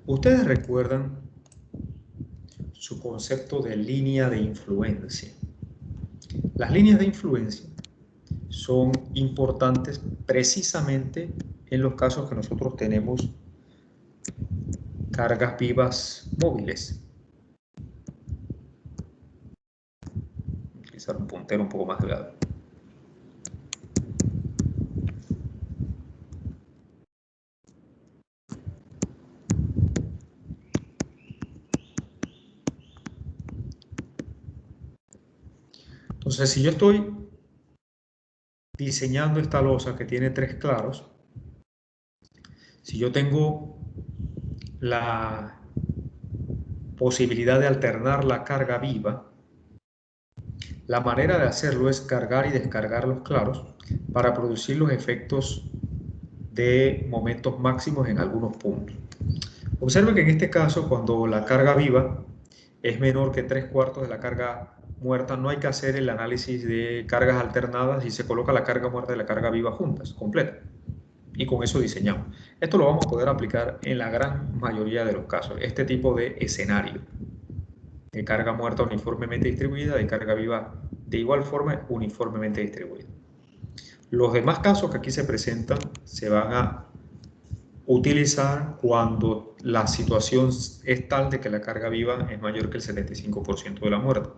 Ustedes recuerdan su concepto de línea de influencia. Las líneas de influencia son importantes precisamente en los casos que nosotros tenemos cargas vivas móviles. Voy a utilizar un puntero un poco más delgado. Entonces, si yo estoy diseñando esta losa que tiene 3 claros, si yo tengo la posibilidad de alternar la carga viva, la manera de hacerlo es cargar y descargar los claros para producir los efectos de momentos máximos en algunos puntos. Observe que en este caso, cuando la carga viva es menor que 3/4 de la carga muerta, no hay que hacer el análisis de cargas alternadas y se coloca la carga muerta y la carga viva juntas, completa. Y con eso diseñamos. Esto lo vamos a poder aplicar en la gran mayoría de los casos. Este tipo de escenario de carga muerta uniformemente distribuida, de carga viva de igual forma uniformemente distribuida. Los demás casos que aquí se presentan se van a utilizar cuando la situación es tal de que la carga viva es mayor que el 75% de la muerta.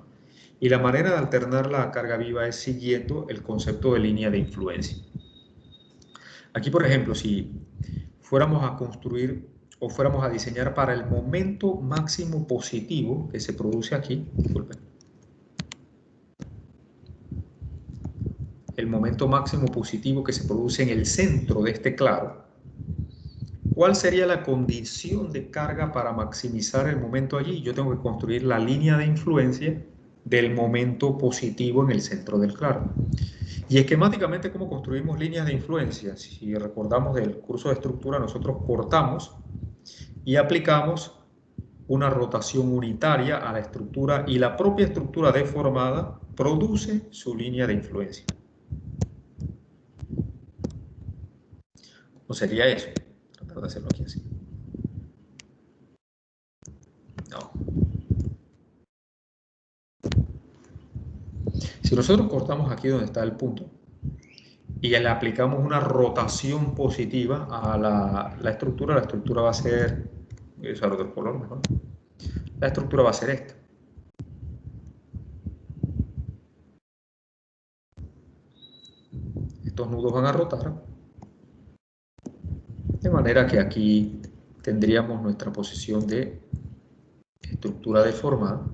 Y la manera de alternar la carga viva es siguiendo el concepto de línea de influencia. Aquí, por ejemplo, si fuéramos a construir o fuéramos a diseñar para el momento máximo positivo que se produce aquí, disculpen, el momento máximo positivo que se produce en el centro de este claro, ¿cuál sería la condición de carga para maximizar el momento allí? Yo tengo que construir la línea de influencia del momento positivo en el centro del claro. Y esquemáticamente, ¿cómo construimos líneas de influencia? Si recordamos del curso de estructura, nosotros cortamos y aplicamos una rotación unitaria a la estructura y la propia estructura deformada produce su línea de influencia. ¿No sería eso? Tratar de hacerlo aquí así. No. Si nosotros cortamos aquí donde está el punto y le aplicamos una rotación positiva a la estructura va a ser, voy a usar otro color mejor, la estructura va a ser esta. Estos nudos van a rotar, de manera que aquí tendríamos nuestra posición de estructura deformada.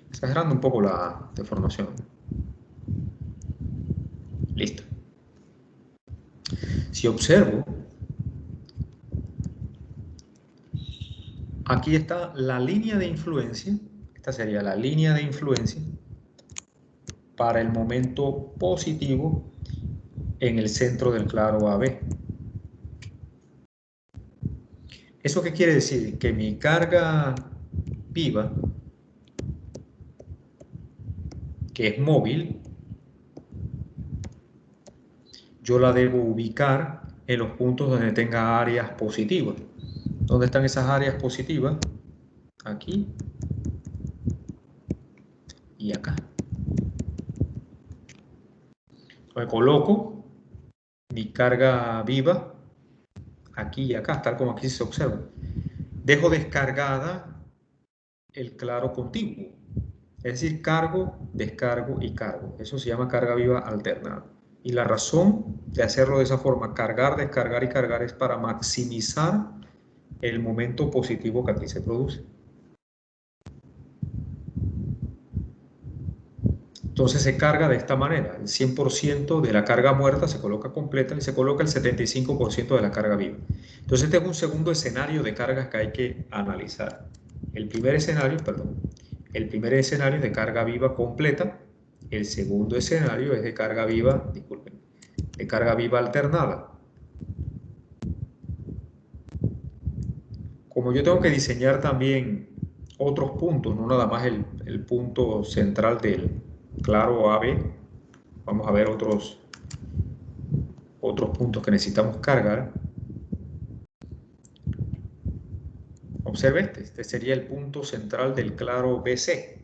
Exagerando un poco la deformación. Listo. Si observo, aquí está la línea de influencia. Esta sería la línea de influencia para el momento positivo en el centro del claro AB. ¿Eso qué quiere decir? Que mi carga viva, que es móvil, yo la debo ubicar en los puntos donde tenga áreas positivas. ¿Dónde están esas áreas positivas? Aquí y acá. Me coloco mi carga viva aquí y acá, tal como aquí se observa. Dejo descargada el claro contiguo. Es decir, cargo, descargo y cargo. Eso se llama carga viva alternada. Y la razón de hacerlo de esa forma, cargar, descargar y cargar, es para maximizar el momento positivo que aquí se produce. Entonces se carga de esta manera. El 100% de la carga muerta se coloca completa y se coloca el 75% de la carga viva. Entonces este es un segundo escenario de cargas que hay que analizar. El primer escenario es de carga viva completa. El segundo escenario es de carga viva, disculpen, de carga viva alternada. Como yo tengo que diseñar también otros puntos, no nada más el punto central del claro AB, vamos a ver otros puntos que necesitamos cargar. Observe este sería el punto central del claro BC.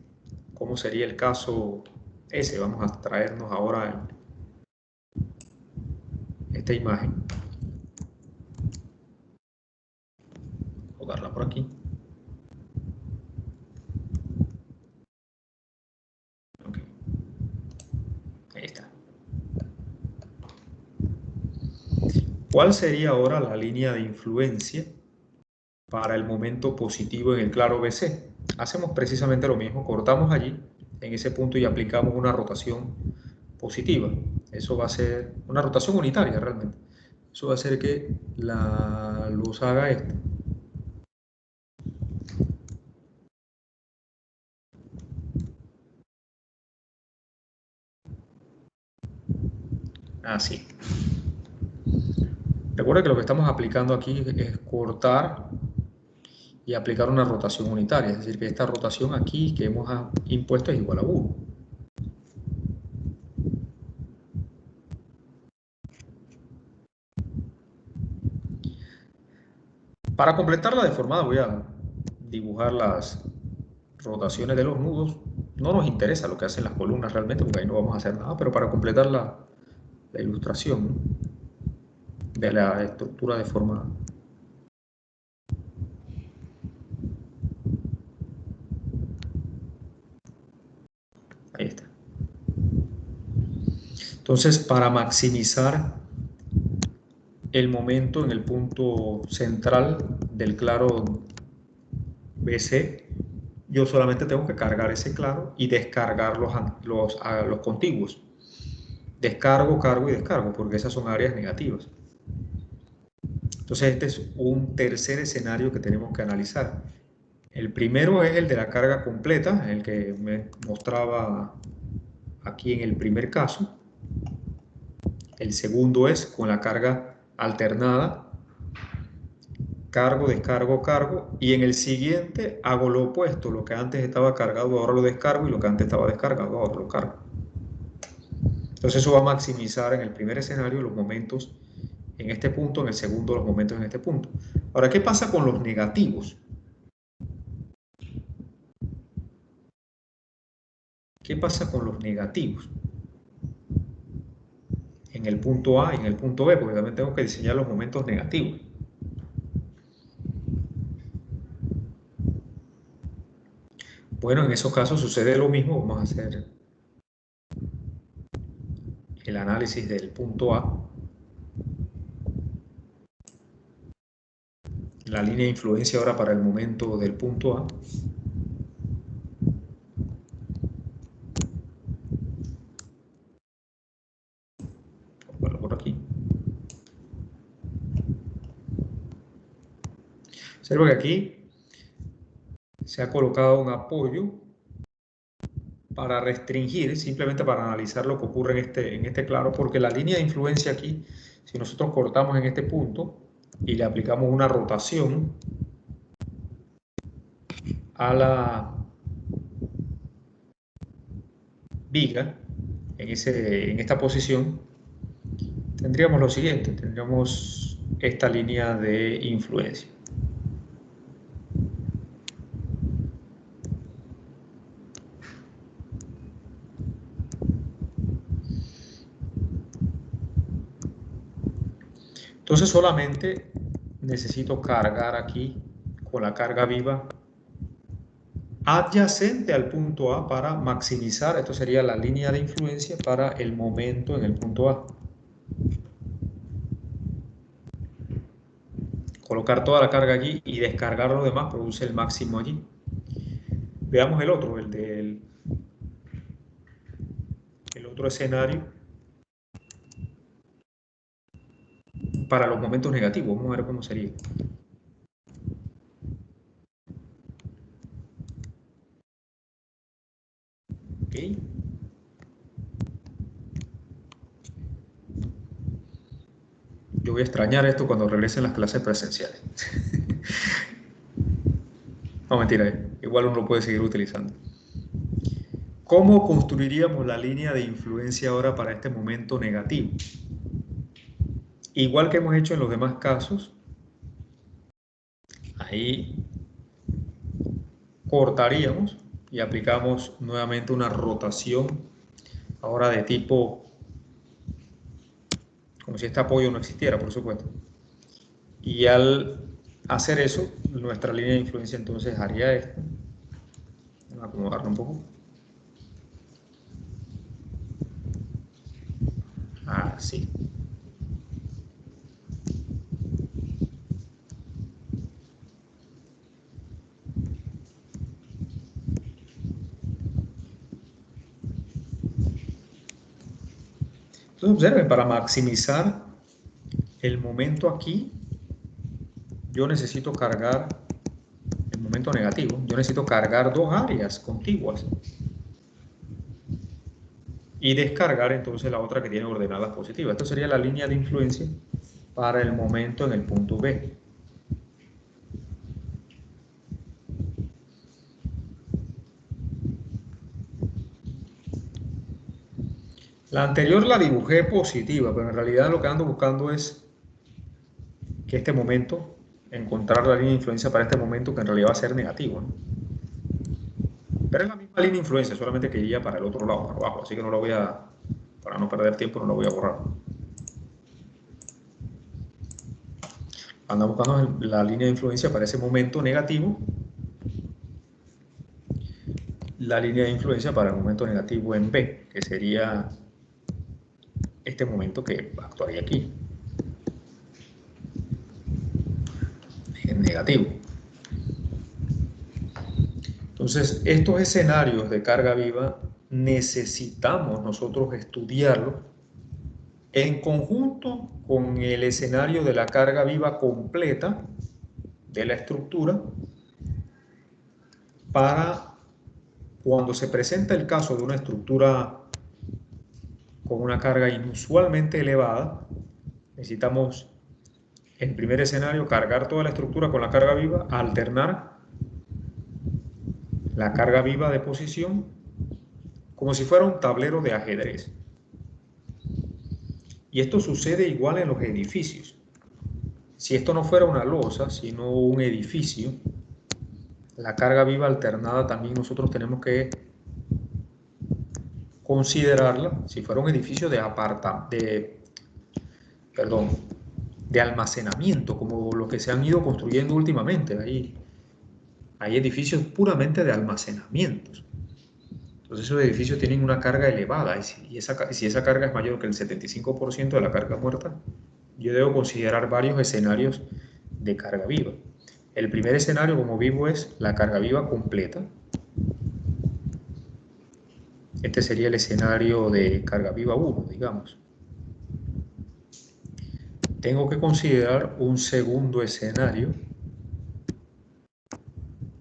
¿Cómo sería el caso ese? Vamos a traernos ahora esta imagen. Jugarla por aquí. Okay. Ahí está. ¿Cuál sería ahora la línea de influencia para el momento positivo en el claro BC? Hacemos precisamente lo mismo, cortamos allí, en ese punto, y aplicamos una rotación positiva. Eso va a ser una rotación unitaria realmente. Eso va a hacer que la luz haga esto. Así. Recuerda que lo que estamos aplicando aquí es cortar y aplicar una rotación unitaria, es decir, que esta rotación aquí que hemos impuesto es igual a 1. Para completar la deformada voy a dibujar las rotaciones de los nudos. No nos interesa lo que hacen las columnas realmente, porque ahí no vamos a hacer nada, pero para completar la ilustración de la estructura deformada. Ahí está. Entonces, para maximizar el momento en el punto central del claro BC, yo solamente tengo que cargar ese claro y descargar los contiguos. Descargo, cargo y descargo, porque esas son áreas negativas. Entonces este es un tercer escenario que tenemos que analizar. El primero es el de la carga completa, el que me mostraba aquí en el primer caso. El segundo es con la carga alternada, cargo, descargo, cargo, y en el siguiente hago lo opuesto, lo que antes estaba cargado ahora lo descargo y lo que antes estaba descargado ahora lo cargo. Entonces eso va a maximizar en el primer escenario los momentos en este punto, en el segundo los momentos en este punto. Ahora, ¿qué pasa con los negativos? ¿Qué pasa con los negativos? En el punto A y en el punto B, porque también tengo que diseñar los momentos negativos. Bueno, en esos casos sucede lo mismo. Vamos a hacer el análisis del punto A. La línea de influencia ahora para el momento del punto A. Por aquí. Observa que aquí se ha colocado un apoyo para restringir, simplemente para analizar lo que ocurre en este claro, porque la línea de influencia aquí, si nosotros cortamos en este punto y le aplicamos una rotación a la viga en esta posición, tendríamos lo siguiente, tendríamos esta línea de influencia. Entonces solamente necesito cargar aquí con la carga viva adyacente al punto A para maximizar, esto sería la línea de influencia para el momento en el punto A. Colocar toda la carga allí y descargar lo demás produce el máximo allí. Veamos el otro, el otro escenario para los momentos negativos. Vamos a ver cómo sería. Ok. Yo voy a extrañar esto cuando regresen las clases presenciales. No, mentira, igual uno lo puede seguir utilizando. ¿Cómo construiríamos la línea de influencia ahora para este momento negativo? Igual que hemos hecho en los demás casos, ahí cortaríamos y aplicamos nuevamente una rotación, ahora de tipo, como si este apoyo no existiera, por supuesto. Y al hacer eso, nuestra línea de influencia entonces haría esto. Vamos a acomodarlo un poco. Así. Entonces observen, para maximizar el momento aquí, yo necesito cargar el momento negativo. Yo necesito cargar dos áreas contiguas y descargar entonces la otra que tiene ordenadas positivas. Esto sería la línea de influencia para el momento en el punto B. La anterior la dibujé positiva, pero en realidad lo que ando buscando es que este momento, encontrar la línea de influencia para este momento que en realidad va a ser negativo, ¿no? Pero es la misma línea de influencia, solamente que iría para el otro lado, para abajo, así que no la voy a, para no perder tiempo, no la voy a borrar. Ando buscando la línea de influencia para ese momento negativo, la línea de influencia para el momento negativo en B, que sería este momento que actuaría aquí, en negativo. Entonces, estos escenarios de carga viva necesitamos nosotros estudiarlos en conjunto con el escenario de la carga viva completa de la estructura, para cuando se presenta el caso de una estructura con una carga inusualmente elevada, necesitamos, en primer escenario, cargar toda la estructura con la carga viva, alternar la carga viva de posición como si fuera un tablero de ajedrez. Y esto sucede igual en los edificios. Si esto no fuera una losa, sino un edificio, la carga viva alternada también nosotros tenemos que considerarla. Si fuera un edificio de almacenamiento, como los que se han ido construyendo últimamente. Hay edificios puramente de almacenamientos. Entonces esos edificios tienen una carga elevada, y si esa carga es mayor que el 75% de la carga muerta, yo debo considerar varios escenarios de carga viva. El primer escenario, como vivo, es la carga viva completa. Este sería el escenario de carga viva 1, digamos. Tengo que considerar un segundo escenario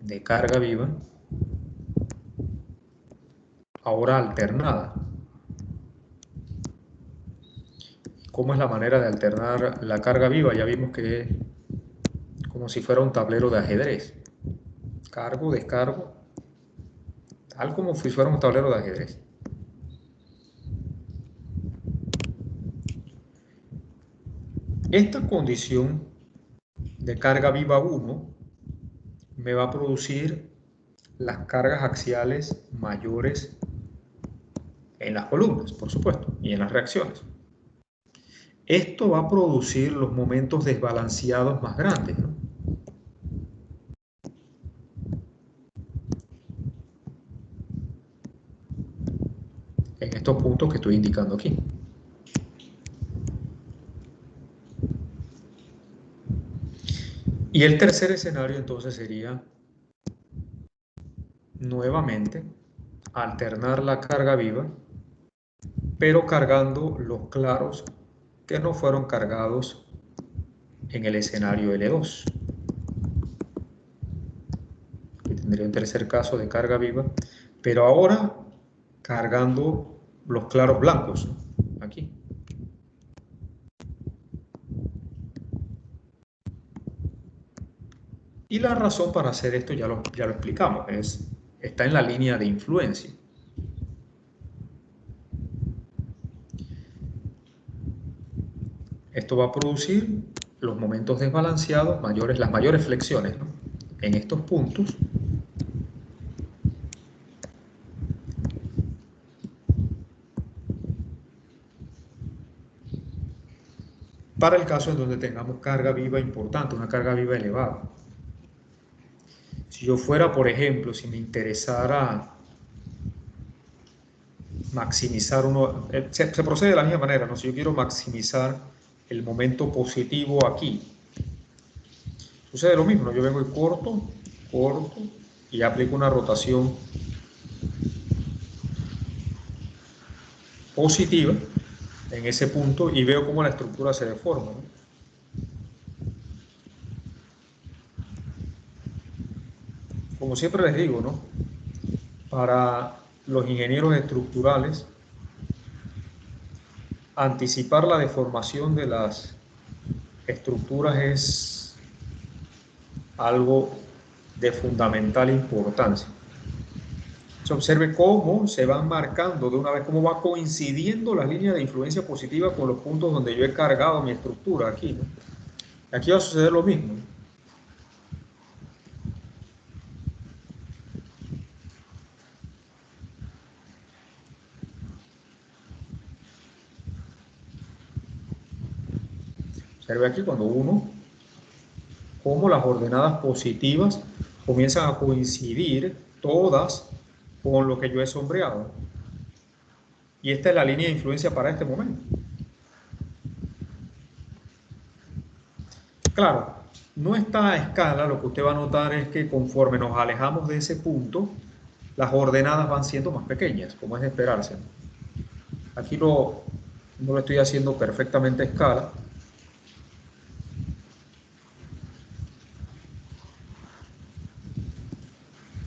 de carga viva, ahora alternada. ¿Cómo es la manera de alternar la carga viva? Ya vimos que es como si fuera un tablero de ajedrez. Cargo, descargo, tal como si fuera un tablero de ajedrez. Esta condición de carga viva 1 me va a producir las cargas axiales mayores en las columnas, por supuesto, y en las reacciones. Esto va a producir los momentos desbalanceados más grandes, ¿no? En estos puntos que estoy indicando aquí. Y el tercer escenario entonces sería nuevamente alternar la carga viva, pero cargando los claros que no fueron cargados en el escenario L2. Aquí tendría un tercer caso de carga viva, pero ahora cargando los claros blancos, ¿no? Aquí. Y la razón para hacer esto ya lo explicamos, está en la línea de influencia. Esto va a producir los momentos desbalanceados mayores, las mayores flexiones, ¿no? En estos puntos. Para el caso en donde tengamos carga viva importante, una carga viva elevada. Si yo fuera, por ejemplo, si me interesara maximizar se procede de la misma manera, ¿no? Si yo quiero maximizar el momento positivo aquí, sucede lo mismo, ¿no? Yo vengo y corto, y aplico una rotación positiva en ese punto y veo cómo la estructura se deforma, ¿no? Como siempre les digo, ¿no? Para los ingenieros estructurales, anticipar la deformación de las estructuras es algo de fundamental importancia. Se observe cómo se van marcando de una vez, cómo va coincidiendo las líneas de influencia positiva con los puntos donde yo he cargado mi estructura aquí, ¿no? Aquí va a suceder lo mismo. Observe aquí cómo las ordenadas positivas comienzan a coincidir todas con lo que yo he sombreado. Y esta es la línea de influencia para este momento. Claro, no está a escala, lo que usted va a notar es que conforme nos alejamos de ese punto, las ordenadas van siendo más pequeñas, como es de esperarse. Aquí No lo estoy haciendo perfectamente a escala.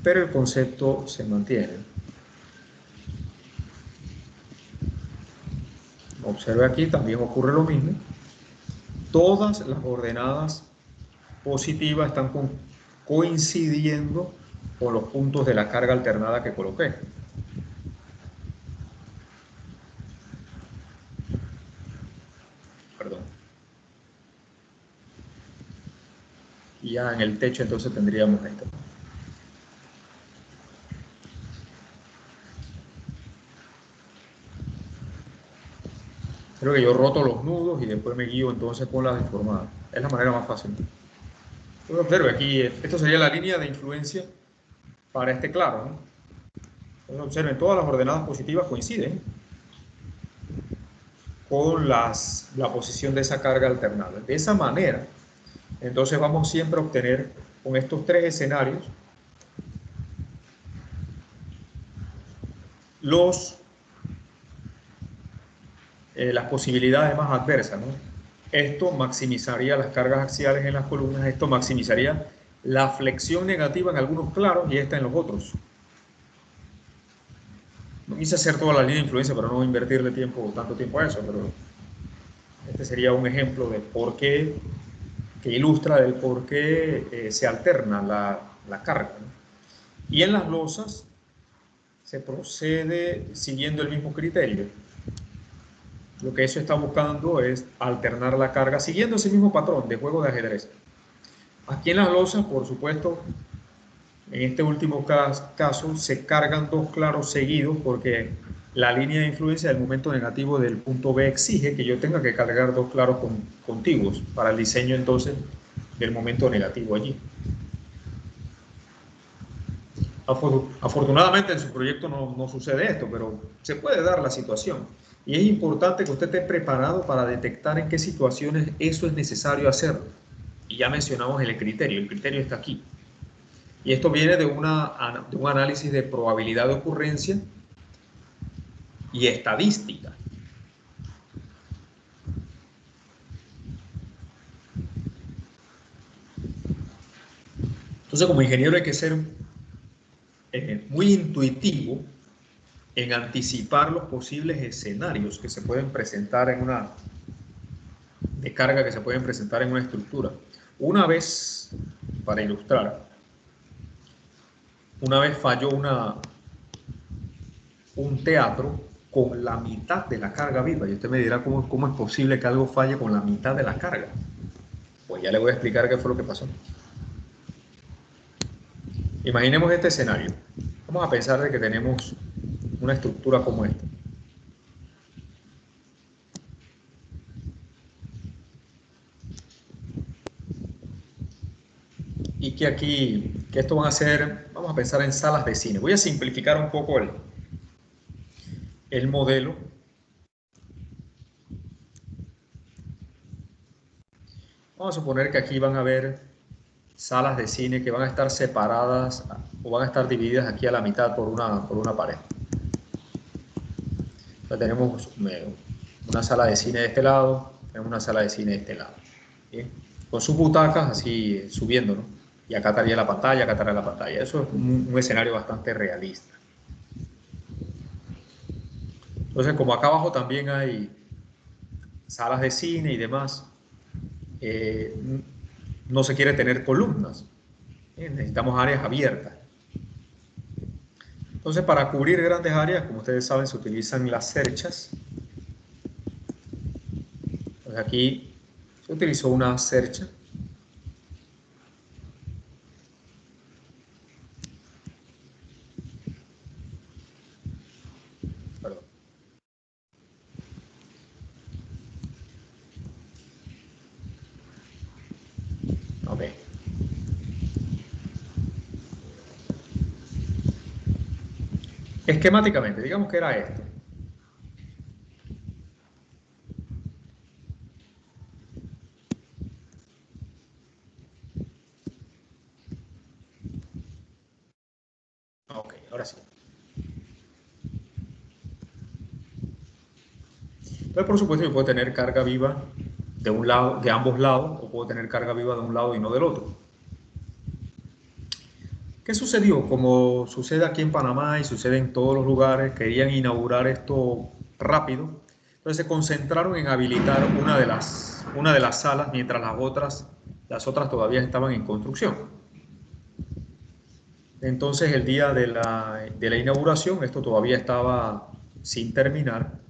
Pero el concepto se mantiene. Observe aquí, también ocurre lo mismo. Todas las ordenadas positivas están coincidiendo con los puntos de la carga alternada que coloqué. Perdón. Y ya en el techo entonces tendríamos esto. Creo que yo roto los nudos y después me guío entonces con las deformadas. Es la manera más fácil. Entonces observe aquí, esto sería la línea de influencia para este claro, ¿no? Entonces observen, todas las ordenadas positivas coinciden con la posición de esa carga alternada. De esa manera, entonces vamos siempre a obtener con estos tres escenarios las posibilidades más adversas, ¿no? Esto maximizaría las cargas axiales en las columnas, esto maximizaría la flexión negativa en algunos claros y esta en los otros. No quise hacer toda la línea de influencia para no invertirle tanto tiempo a eso, pero este sería un ejemplo de por qué, que ilustra del por qué se alterna la carga, ¿no? Y en las losas se procede siguiendo el mismo criterio. Lo que eso está buscando es alternar la carga siguiendo ese mismo patrón de juego de ajedrez. Aquí en las losas, por supuesto, en este último caso, se cargan dos claros seguidos porque la línea de influencia del momento negativo del punto B exige que yo tenga que cargar dos claros contiguos para el diseño entonces del momento negativo allí. Afortunadamente en su proyecto no sucede esto, pero se puede dar la situación. Y es importante que usted esté preparado para detectar en qué situaciones eso es necesario hacerlo. Y ya mencionamos el criterio está aquí. Y esto viene de un análisis de probabilidad de ocurrencia y estadística. Entonces, como ingeniero hay que ser muy intuitivo en anticipar los posibles escenarios que se pueden presentar de carga que se pueden presentar en una estructura. Una vez, para ilustrar, una vez falló un teatro con la mitad de la carga viva. Y usted me dirá cómo es posible que algo falle con la mitad de la carga. Pues ya le voy a explicar qué fue lo que pasó. Imaginemos este escenario. Vamos a pensar de que tenemos una estructura como esta. Y que esto van a ser, vamos a pensar en salas de cine. Voy a simplificar un poco el modelo. Vamos a suponer que aquí van a haber salas de cine que van a estar separadas o van a estar divididas aquí a la mitad por una pared. Entonces tenemos una sala de cine de este lado, tenemos una sala de cine de este lado. ¿Bien? Con sus butacas así subiendo, ¿no? Y acá estaría la pantalla, acá estaría la pantalla. Eso es un escenario bastante realista. Entonces, como acá abajo también hay salas de cine y demás, no se quiere tener columnas. Necesitamos áreas abiertas. Entonces, para cubrir grandes áreas, como ustedes saben, se utilizan las cerchas. Entonces, aquí se utilizó una cercha. Perdón. Ok. Esquemáticamente, digamos que era esto. Ok, ahora sí. Entonces, por supuesto, yo puedo tener carga viva de un lado, de ambos lados, o puedo tener carga viva de un lado y no del otro. ¿Qué sucedió? Como sucede aquí en Panamá y sucede en todos los lugares, querían inaugurar esto rápido. Entonces se concentraron en habilitar una de las salas mientras las otras todavía estaban en construcción. Entonces el día de la inauguración, esto todavía estaba sin terminar,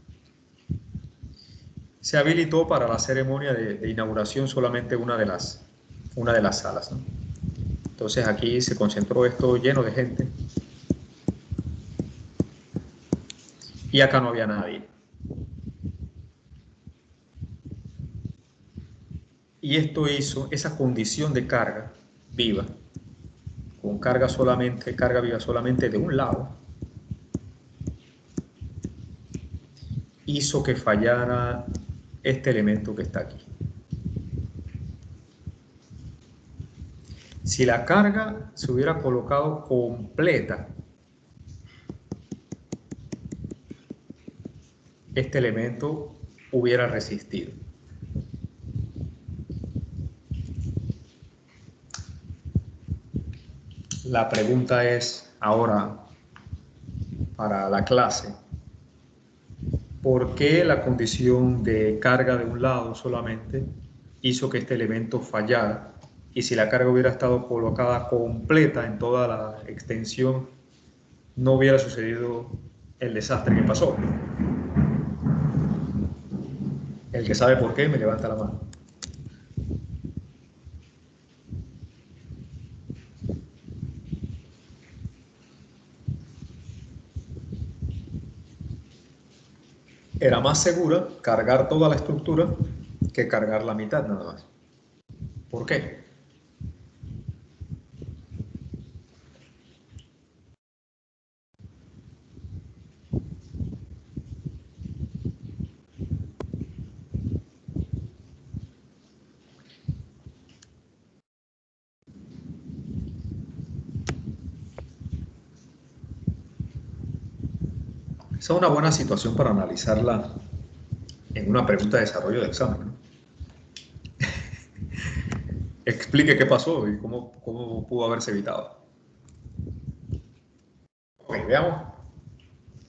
se habilitó para la ceremonia de inauguración solamente una de las salas, ¿no? Entonces aquí se concentró esto lleno de gente y acá no había nadie. Y esto hizo esa condición de carga viva, con carga viva solamente de un lado, hizo que fallara este elemento que está aquí. Si la carga se hubiera colocado completa, este elemento hubiera resistido. La pregunta es ahora para la clase: ¿por qué la condición de carga de un lado solamente hizo que este elemento fallara? Y si la carga hubiera estado colocada completa en toda la extensión, no hubiera sucedido el desastre que pasó. El que sabe por qué, me levanta la mano. Era más segura cargar toda la estructura que cargar la mitad nada más. ¿Por qué? Esa es una buena situación para analizarla en una pregunta de desarrollo de examen, ¿no? Explique qué pasó y cómo pudo haberse evitado. Ok, veamos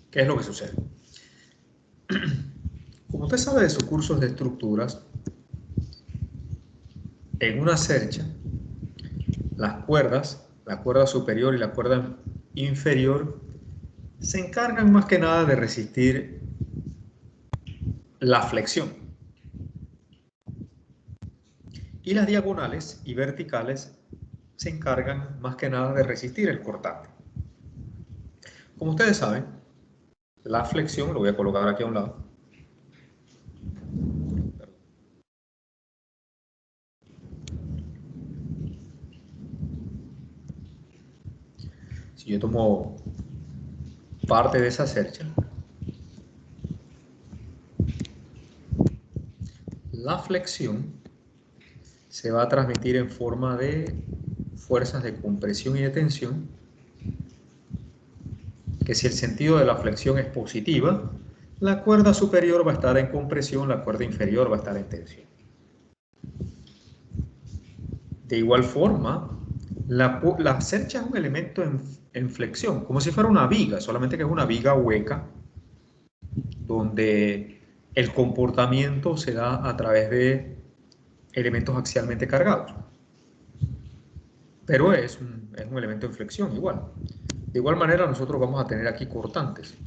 qué es lo que sucede. Como usted sabe de sus cursos de estructuras, en una cercha, las cuerdas, la cuerda superior y la cuerda inferior, se encargan más que nada de resistir la flexión. Y las diagonales y verticales se encargan más que nada de resistir el cortante. Como ustedes saben, la flexión, lo voy a colocar aquí a un lado, si yo tomo parte de esa cercha, la flexión se va a transmitir en forma de fuerzas de compresión y de tensión, que si el sentido de la flexión es positiva, la cuerda superior va a estar en compresión, la cuerda inferior va a estar en tensión. De igual forma, la cercha es un elemento en flexión, como si fuera una viga, solamente que es una viga hueca, donde el comportamiento se da a través de elementos axialmente cargados. Pero es un elemento en flexión igual. De igual manera, nosotros vamos a tener aquí cortantes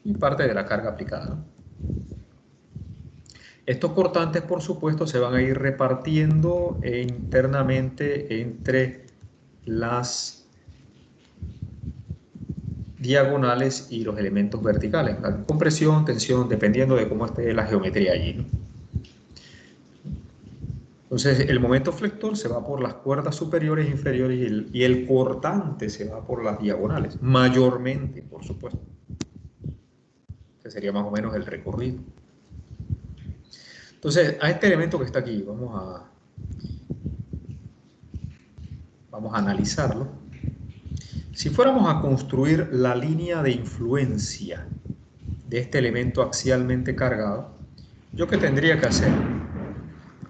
y parte de la carga aplicada, ¿no? Estos cortantes, por supuesto, se van a ir repartiendo internamente entre las diagonales y los elementos verticales. La compresión, tensión, dependiendo de cómo esté la geometría allí, ¿no? Entonces, el momento flector se va por las cuerdas superiores e inferiores y el cortante se va por las diagonales, mayormente, por supuesto. Ese sería más o menos el recorrido. Entonces, a este elemento que está aquí, vamos a analizarlo. Si fuéramos a construir la línea de influencia de este elemento axialmente cargado, ¿yo qué tendría que hacer?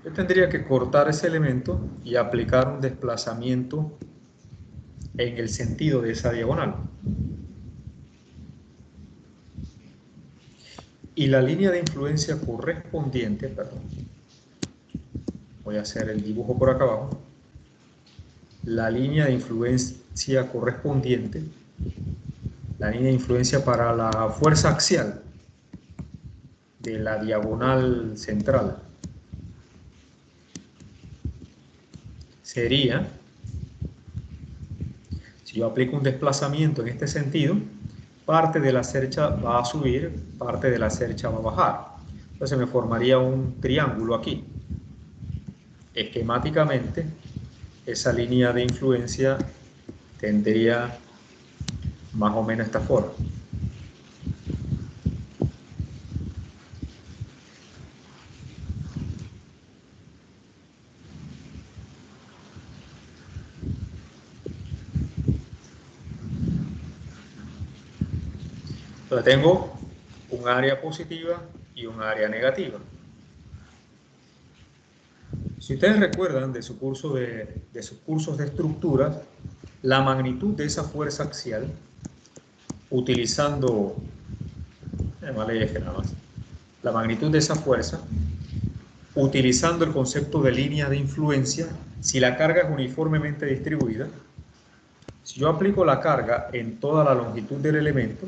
Yo tendría que cortar ese elemento y aplicar un desplazamiento en el sentido de esa diagonal. Y la línea de influencia correspondiente, perdón, voy a hacer el dibujo por acá abajo, la línea de influencia correspondiente, la línea de influencia para la fuerza axial de la diagonal central sería, si yo aplico un desplazamiento en este sentido, parte de la cercha va a subir, parte de la cercha va a bajar. Entonces me formaría un triángulo aquí. Esquemáticamente, esa línea de influencia tendría más o menos esta forma. Entonces tengo un área positiva y un área negativa. Si ustedes recuerdan de sus cursos de estructuras, la magnitud de esa fuerza axial, utilizando, la magnitud de esa fuerza, utilizando el concepto de línea de influencia, si la carga es uniformemente distribuida, si yo aplico la carga en toda la longitud del elemento,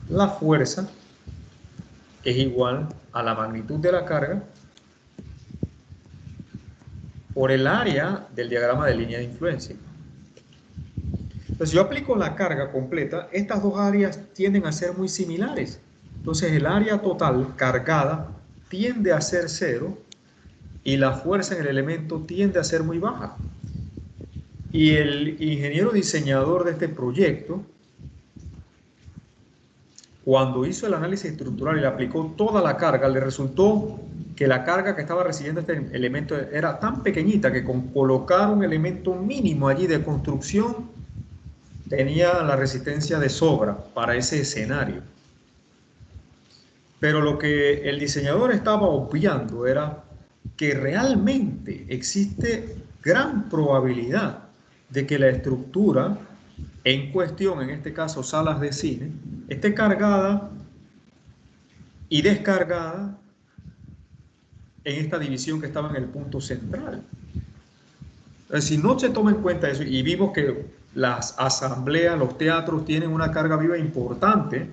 la fuerza es igual a la magnitud de la carga por el área del diagrama de línea de influencia. Entonces, si yo aplico la carga completa, estas dos áreas tienden a ser muy similares. Entonces, el área total cargada tiende a ser 0 y la fuerza en el elemento tiende a ser muy baja. Y el ingeniero diseñador de este proyecto, cuando hizo el análisis estructural y le aplicó toda la carga, le resultó que la carga que estaba recibiendo este elemento era tan pequeñita que con colocar un elemento mínimo allí de construcción tenía la resistencia de sobra para ese escenario. Pero lo que el diseñador estaba obviando era que realmente existe gran probabilidad de que la estructura en cuestión, en este caso salas de cine, esté cargada y descargada en esta división que estaba en el punto central. Si no se toma en cuenta eso, y vimos que las asambleas, los teatros tienen una carga viva importante,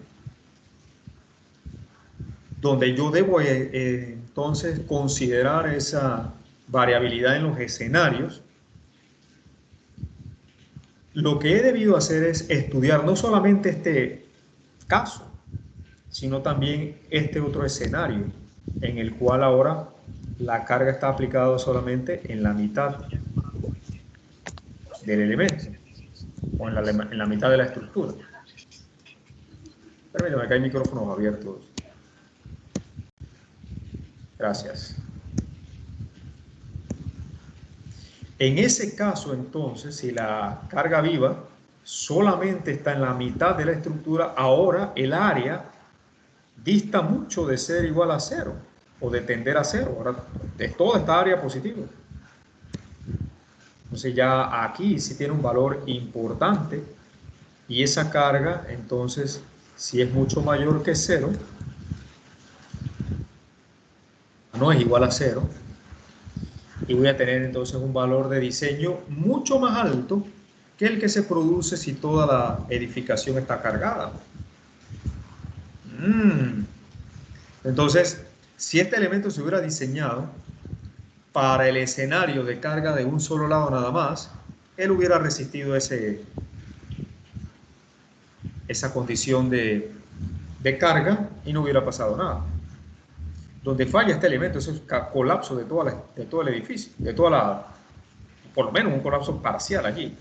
donde yo debo entonces considerar esa variabilidad en los escenarios, lo que he debido hacer es estudiar no solamente este caso, sino también este otro escenario, en el cual ahora la carga está aplicada solamente en la mitad del elemento, o en la mitad de la estructura. Permítame, acá hay micrófonos abiertos. Gracias. En ese caso, entonces, si la carga viva solamente está en la mitad de la estructura, ahora el área dista mucho de ser igual a 0 o de tender a 0. Ahora es toda esta área positiva. Entonces ya aquí sí tiene un valor importante y esa carga, entonces, si es mucho mayor que 0, no es igual a 0, y voy a tener entonces un valor de diseño mucho más alto que el que se produce si toda la edificación está cargada. Entonces, si este elemento se hubiera diseñado para el escenario de carga de un solo lado nada más, él hubiera resistido esa condición de carga y no hubiera pasado nada. Donde falla este elemento es el colapso de todo el edificio, por lo menos un colapso parcial allí.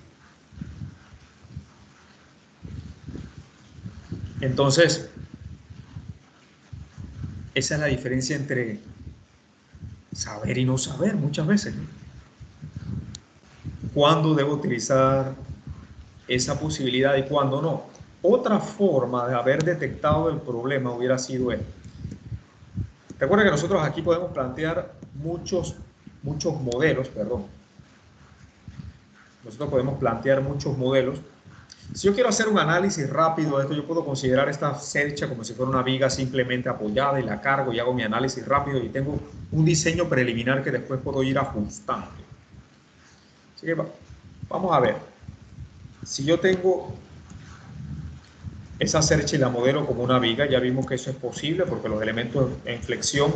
Entonces, esa es la diferencia entre saber y no saber muchas veces, ¿no? ¿Cuándo debo utilizar esa posibilidad y cuándo no? Otra forma de haber detectado el problema hubiera sido esta. Recuerda que nosotros aquí podemos plantear muchos modelos, perdón. Nosotros podemos plantear muchos modelos. Si yo quiero hacer un análisis rápido de esto, yo puedo considerar esta cercha como si fuera una viga simplemente apoyada y la cargo y hago mi análisis rápido y tengo un diseño preliminar que después puedo ir ajustando. Así que vamos a ver. Si yo tengo esa cercha y la modelo como una viga, ya vimos que eso es posible porque los elementos en flexión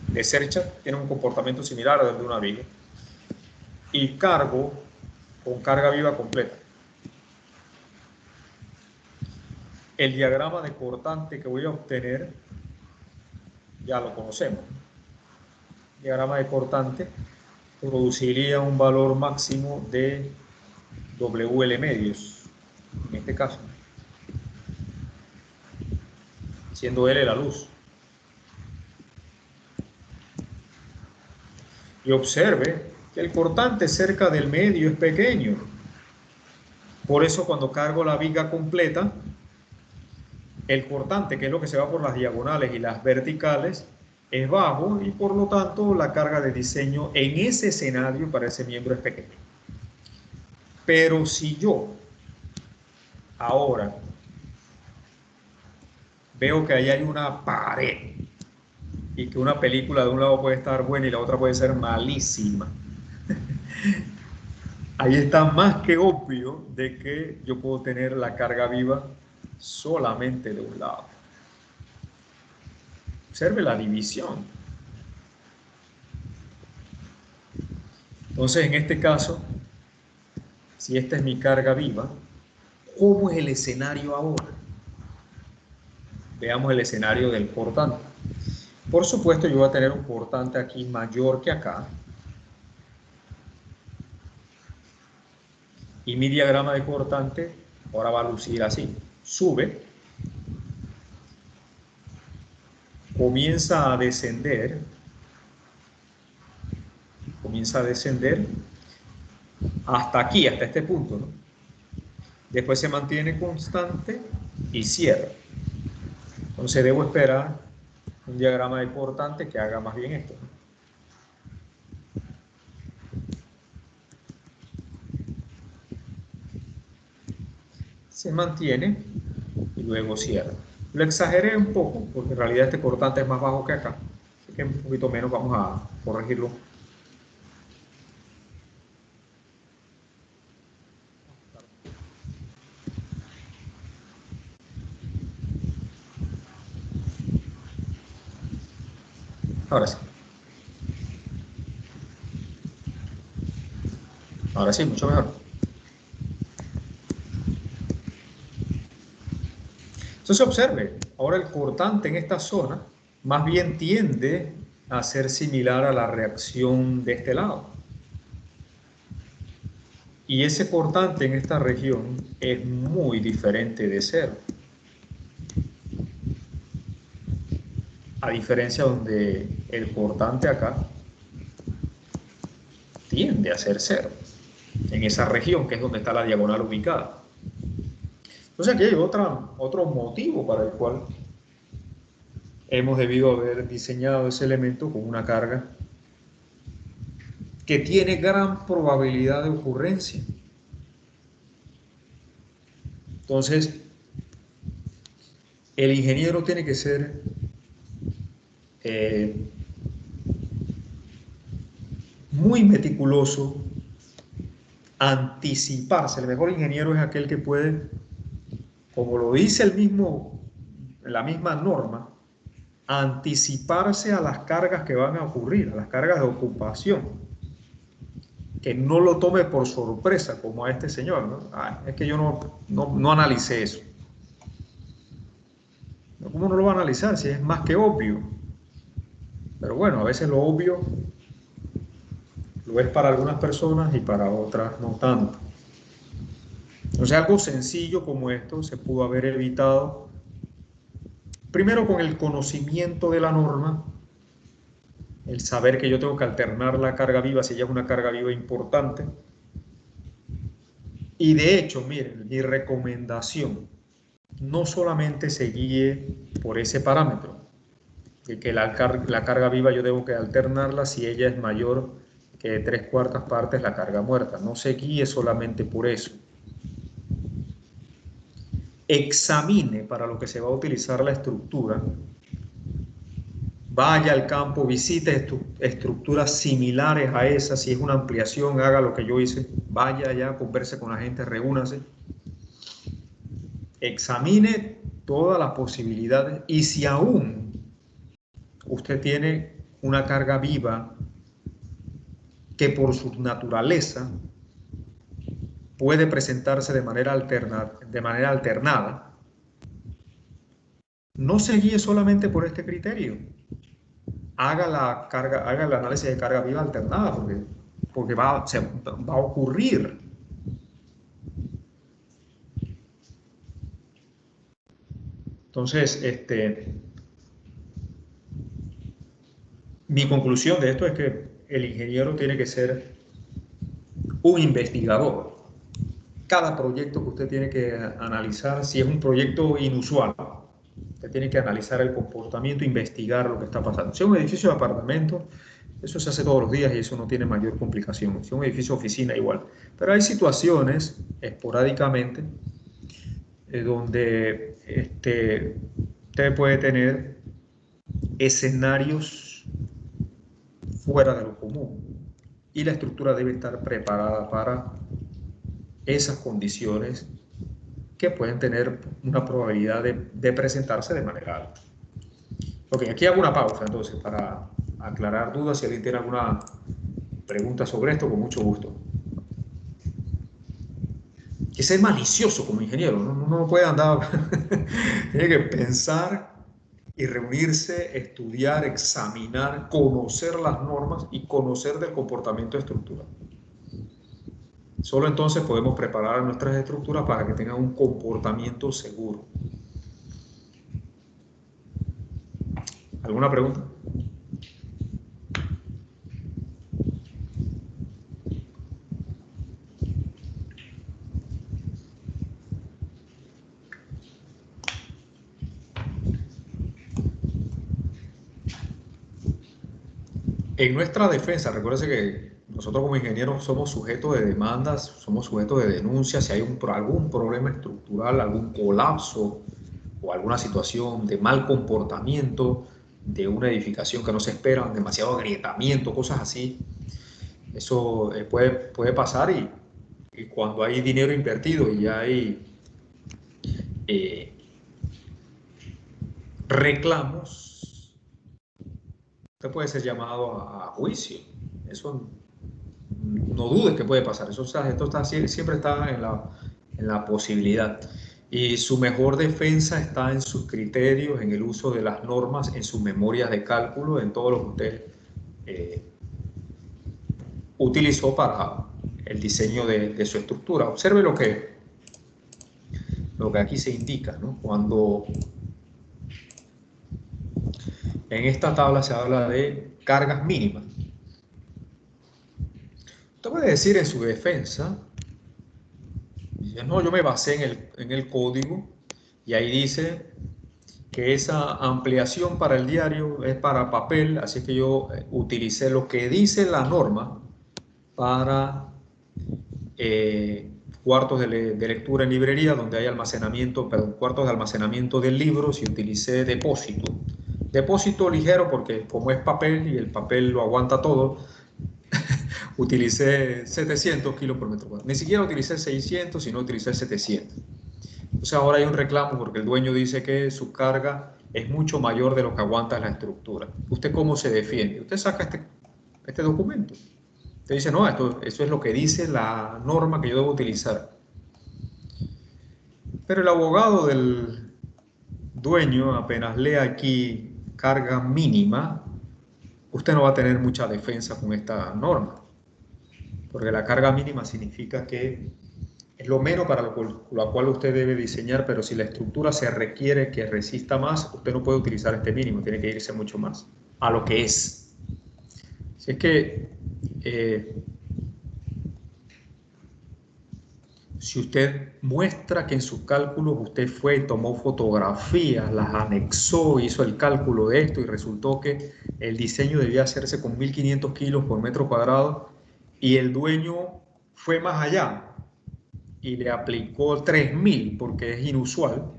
de cercha tienen un comportamiento similar al de una viga. Y cargo con carga viva completa. El diagrama de cortante que voy a obtener ya lo conocemos. El diagrama de cortante produciría un valor máximo de WL medios, en este caso, siendo L la luz. Y observe que el cortante cerca del medio es pequeño. Por eso cuando cargo la viga completa, el cortante, que es lo que se va por las diagonales y las verticales, es bajo y por lo tanto la carga de diseño en ese escenario para ese miembro es pequeña. Pero si yo ahora veo que ahí hay una pared y que una película de un lado puede estar buena y la otra puede ser malísima, ahí está más que obvio de que yo puedo tener la carga viva solamente de un lado. Observe la división. Entonces, en este caso, si esta es mi carga viva, ¿cómo es el escenario ahora? Veamos el escenario del cortante. Por supuesto, yo voy a tener un cortante aquí mayor que acá. Y mi diagrama de cortante ahora va a lucir así. Sube. Comienza a descender. Comienza a descender hasta aquí, hasta este punto, ¿no? Después se mantiene constante y cierra. Entonces debo esperar un diagrama de cortante que haga más bien esto, ¿no? Se mantiene y luego cierra. Lo exageré un poco porque en realidad este cortante es más bajo que acá, así que un poquito menos vamos a corregirlo. Ahora sí. Ahora sí, mucho mejor. Entonces observe, ahora el cortante en esta zona más bien tiende a ser similar a la reacción de este lado. Y ese cortante en esta región es muy diferente de cero. A diferencia donde el cortante acá tiende a ser cero, en esa región que es donde está la diagonal ubicada. Entonces aquí hay otro motivo para el cual hemos debido haber diseñado ese elemento con una carga que tiene gran probabilidad de ocurrencia. Entonces, el ingeniero tiene que ser muy meticuloso, anticiparse. El mejor ingeniero es aquel que puede, como lo dice la misma norma, anticiparse a las cargas que van a ocurrir, a las cargas de ocupación. Que no lo tome por sorpresa como a este señor, ¿no? Es que yo no analicé eso. ¿Cómo no lo va a analizar si es más que obvio? Pero bueno, a veces lo obvio lo es para algunas personas y para otras no tanto. Entonces algo sencillo como esto se pudo haber evitado primero con el conocimiento de la norma, el saber que yo tengo que alternar la carga viva si ella es una carga viva importante. Y de hecho, miren, mi recomendación no solamente se guíe por ese parámetro, de que la carga viva yo debo que alternarla si ella es mayor que 3/4 partes la carga muerta. No se guíe solamente por eso. Examine para lo que se va a utilizar la estructura. Vaya al campo, visite estructuras similares a esas. Si es una ampliación, haga lo que yo hice. Vaya allá, converse con la gente, reúnase. Examine todas las posibilidades y si aún usted tiene una carga viva que por su naturaleza puede presentarse de manera alternada, no se guíe solamente por este criterio. Haga el análisis de carga viva alternada, porque va a ocurrir. Entonces, mi conclusión de esto es que el ingeniero tiene que ser un investigador. Cada proyecto que usted tiene que analizar, si es un proyecto inusual, usted tiene que analizar el comportamiento, investigar lo que está pasando. Si es un edificio de apartamento, eso se hace todos los días y eso no tiene mayor complicación. Si es un edificio de oficina, igual. Pero hay situaciones, esporádicamente, donde usted puede tener escenarios fuera de lo común y la estructura debe estar preparada para esas condiciones que pueden tener una probabilidad de presentarse de manera alta. Ok, aquí hago una pausa entonces para aclarar dudas. Si alguien tiene alguna pregunta sobre esto, con mucho gusto. Que ser malicioso como ingeniero, no puede andar, tiene que pensar y reunirse, estudiar, examinar, conocer las normas y conocer del comportamiento estructural. Solo entonces podemos preparar nuestras estructuras para que tengan un comportamiento seguro. ¿Alguna pregunta? En nuestra defensa, recuérdese que nosotros como ingenieros somos sujetos de demandas, somos sujetos de denuncias. Si hay algún problema estructural, algún colapso o alguna situación de mal comportamiento de una edificación que no se espera, demasiado agrietamiento, cosas así, eso puede pasar y cuando hay dinero invertido y hay reclamos, usted puede ser llamado a juicio. Eso no dudes que puede pasar. Siempre está en la posibilidad. Y su mejor defensa está en sus criterios, en el uso de las normas, en sus memorias de cálculo, en todo lo que usted utilizó para el diseño de su estructura. Observe lo que aquí se indica, ¿no? Cuando en esta tabla se habla de cargas mínimas. Usted puede decir en su defensa, no, yo me basé en el código y ahí dice que esa ampliación para el diario es para papel, así que yo utilicé lo que dice la norma para cuartos de lectura en librería donde hay almacenamiento, perdón, cuartos de almacenamiento de libros, y utilicé depósito. Depósito ligero porque como es papel y el papel lo aguanta todo, utilicé 700 kilos por metro cuadrado. Ni siquiera utilicé 600, sino utilicé 700. Entonces ahora hay un reclamo porque el dueño dice que su carga es mucho mayor de lo que aguanta la estructura. ¿Usted cómo se defiende? Usted saca este documento. Usted dice, no, eso es lo que dice la norma que yo debo utilizar. Pero el abogado del dueño, apenas lea aquí carga mínima, usted no va a tener mucha defensa con esta norma. Porque la carga mínima significa que es lo menos para lo cual usted debe diseñar, pero si la estructura se requiere que resista más, usted no puede utilizar este mínimo, tiene que irse mucho más a lo que es. Si es que Si usted muestra que en sus cálculos usted fue y tomó fotografías, las anexó, hizo el cálculo de esto y resultó que el diseño debía hacerse con 1500 kilos por metro cuadrado y el dueño fue más allá y le aplicó 3000 porque es inusual,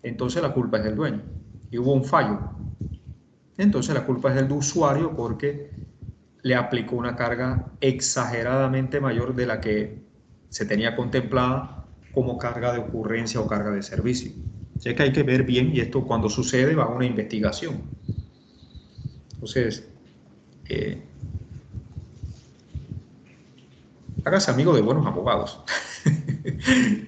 entonces la culpa es del dueño y hubo un fallo. Entonces la culpa es del usuario porque le aplicó una carga exageradamente mayor de la que se tenía contemplada como carga de ocurrencia o carga de servicio. Así que hay que ver bien, y esto cuando sucede va a una investigación. Entonces, hágase amigo de buenos abogados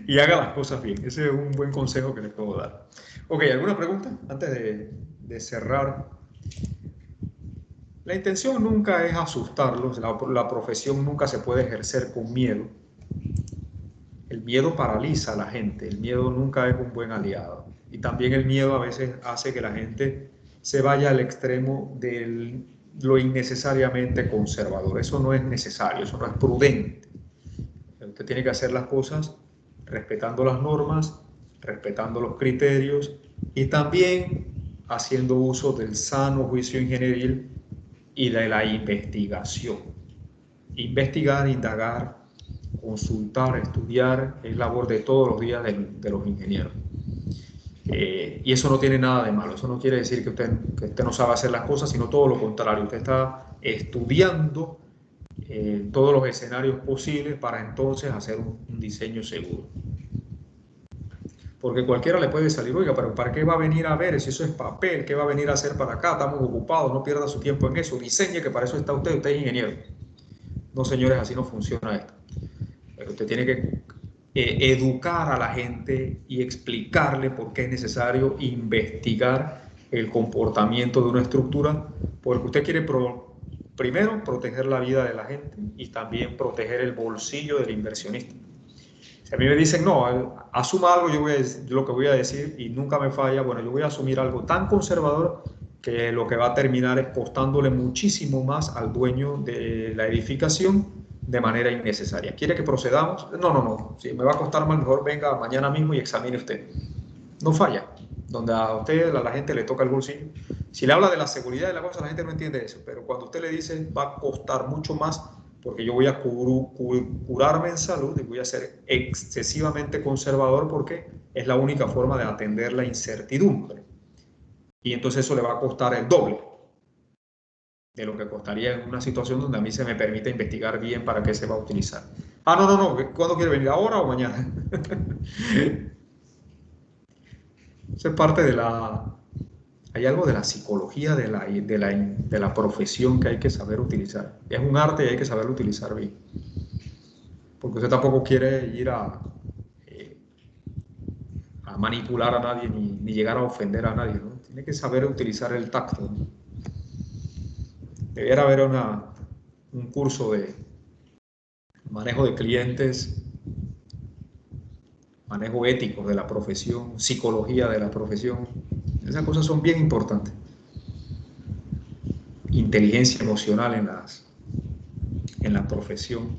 y haga las cosas bien. Ese es un buen consejo que les puedo dar. Ok, ¿alguna pregunta antes de cerrar? La intención nunca es asustarlos, la profesión nunca se puede ejercer con miedo. El miedo paraliza a la gente, el miedo nunca es un buen aliado. Y también el miedo a veces hace que la gente se vaya al extremo de lo innecesariamente conservador. Eso no es necesario, eso no es prudente. Usted tiene que hacer las cosas respetando las normas, respetando los criterios y también haciendo uso del sano juicio ingenieril y de la investigación. Investigar, indagar, consultar, estudiar es labor de todos los días de los ingenieros. Y eso no tiene nada de malo. Eso no quiere decir que usted no sabe hacer las cosas, sino todo lo contrario. Usted está estudiando todos los escenarios posibles para entonces hacer un diseño seguro. Porque cualquiera le puede salir, oiga, pero ¿para qué va a venir a ver si eso es papel? ¿Qué va a venir a hacer para acá? Estamos ocupados, no pierda su tiempo en eso. Diseñe, que para eso está usted es ingeniero. No, señores, así no funciona esto. Pero usted tiene que educar a la gente y explicarle por qué es necesario investigar el comportamiento de una estructura, porque usted quiere primero proteger la vida de la gente y también proteger el bolsillo del inversionista. Si a mí me dicen, no, asuma algo, yo lo que voy a decir y nunca me falla, bueno, yo voy a asumir algo tan conservador que lo que va a terminar es costándole muchísimo más al dueño de la edificación de manera innecesaria. ¿Quiere que procedamos? No. Si me va a costar más, mejor venga mañana mismo y examine usted. No falla. Donde a usted, a la gente le toca el bolsillo. Si le habla de la seguridad de la cosa, la gente no entiende eso. Pero cuando usted le dice, va a costar mucho más porque yo voy a curarme en salud y voy a ser excesivamente conservador porque es la única forma de atender la incertidumbre. Y entonces eso le va a costar el doble de lo que costaría en una situación donde a mí se me permite investigar bien para qué se va a utilizar. Ah, no, ¿cuándo quiere venir? ¿Ahora o mañana? Eso es parte de la... Hay algo de la psicología de la profesión que hay que saber utilizar. Es un arte y hay que saberlo utilizar bien. Porque usted tampoco quiere ir a manipular a nadie ni llegar a ofender a nadie, ¿no? Tiene que saber utilizar el tacto, ¿no? Debiera haber un curso de manejo de clientes, manejo ético de la profesión, psicología de la profesión. Esas cosas son bien importantes. Inteligencia emocional en la profesión.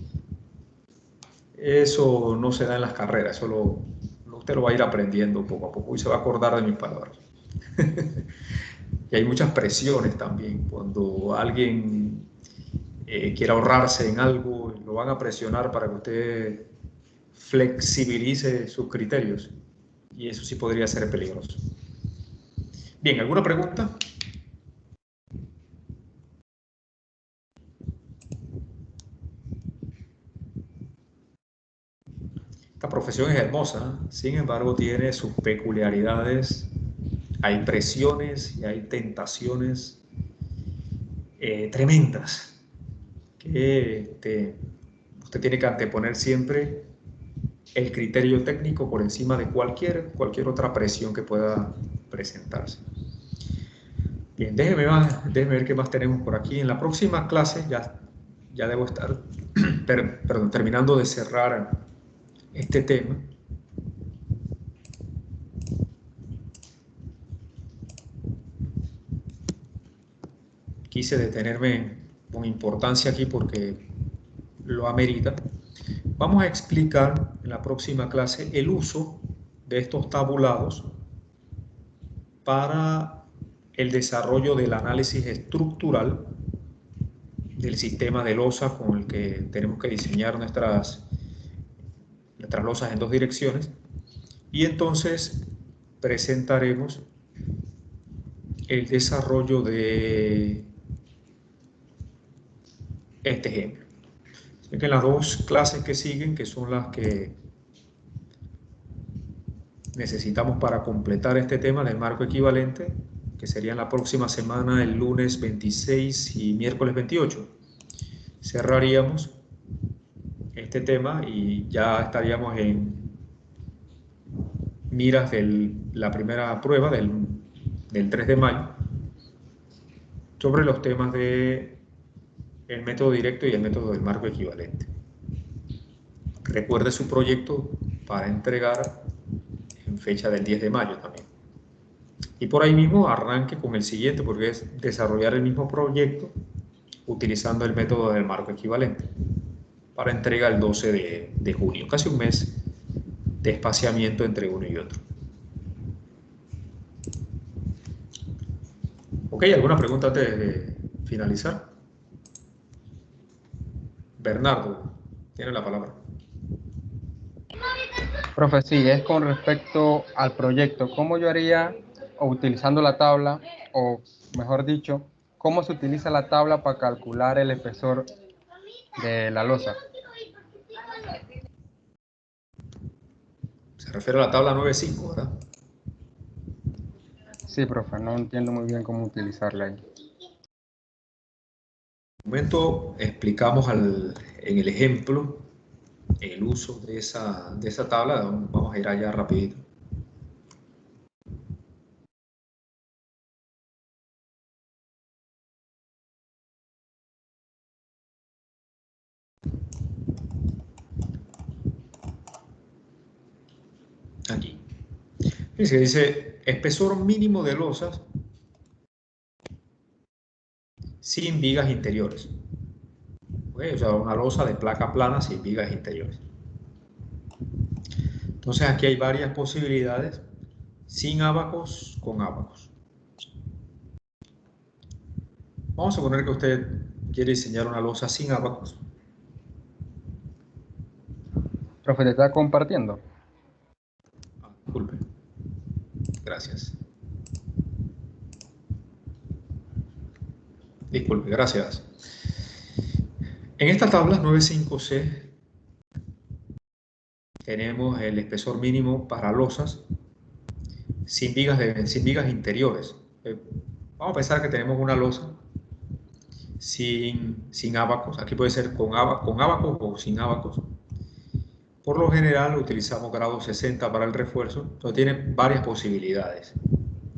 Eso no se da en las carreras, usted lo va a ir aprendiendo poco a poco y se va a acordar de mis palabras. Y hay muchas presiones también. Cuando alguien quiere ahorrarse en algo, lo van a presionar para que usted flexibilice sus criterios. Y eso sí podría ser peligroso. Bien, ¿alguna pregunta? Esta profesión es hermosa, sin embargo tiene sus peculiaridades. Hay presiones y hay tentaciones tremendas que usted tiene que anteponer siempre el criterio técnico por encima de cualquier otra presión que pueda presentarse. Bien, déjeme ver qué más tenemos por aquí. En la próxima clase ya debo estar terminando de cerrar este tema. Quise detenerme con importancia aquí porque lo amerita. vamos a explicar en la próxima clase el uso de estos tabulados para el desarrollo del análisis estructural del sistema de losas con el que tenemos que diseñar nuestras losas en dos direcciones. Y entonces presentaremos el desarrollo de este ejemplo. Así que en las dos clases que siguen, que son las que necesitamos para completar este tema del marco equivalente, que serían la próxima semana, el lunes 26 y miércoles 28, cerraríamos este tema y ya estaríamos en miras de la primera prueba del 3 de mayo sobre los temas de el método directo y el método del marco equivalente. Recuerde su proyecto para entregar en fecha del 10 de mayo también. Y por ahí mismo arranque con el siguiente, porque es desarrollar el mismo proyecto utilizando el método del marco equivalente para entrega el 12 de junio, casi un mes de espaciamiento entre uno y otro. Ok, ¿alguna pregunta antes de finalizar? Bernardo, tiene la palabra. Profe, sí, es con respecto al proyecto. ¿Cómo yo haría, o utilizando la tabla, o mejor dicho, cómo se utiliza la tabla para calcular el espesor de la losa? Se refiere a la tabla 9.5, ¿verdad? Sí, profe, no entiendo muy bien cómo utilizarla ahí. En un momento explicamos en el ejemplo el uso de esa tabla. Vamos a ir allá rapidito. Aquí. Dice espesor mínimo de losas sin vigas interiores. ¿Okay? O sea, una losa de placa plana sin vigas interiores. Entonces aquí hay varias posibilidades, sin ábacos, con ábacos. Vamos a suponer que usted quiere diseñar una losa sin ábacos. Profe, ¿te está compartiendo? Disculpe. Gracias. Disculpe, gracias. En esta tabla 9.5c tenemos el espesor mínimo para losas sin vigas interiores. Vamos a pensar que tenemos una losa sin ábacos. Aquí puede ser con ábacos o sin ábacos. Por lo general utilizamos grado 60 para el refuerzo. Entonces tiene varias posibilidades.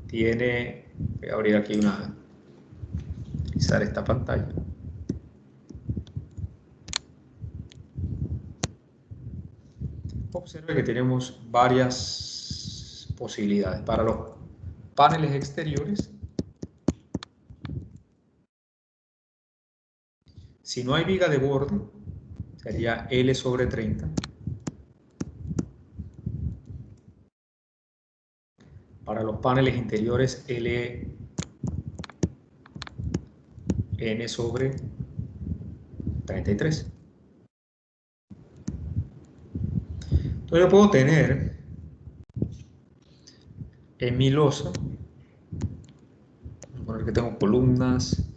Voy a abrir aquí utilizar esta pantalla. Observe que tenemos varias posibilidades. Para los paneles exteriores, si no hay viga de borde, sería L sobre 30. Para los paneles interiores, N sobre 33. Entonces yo puedo tener en mi losa, vamos a poner que tengo columnas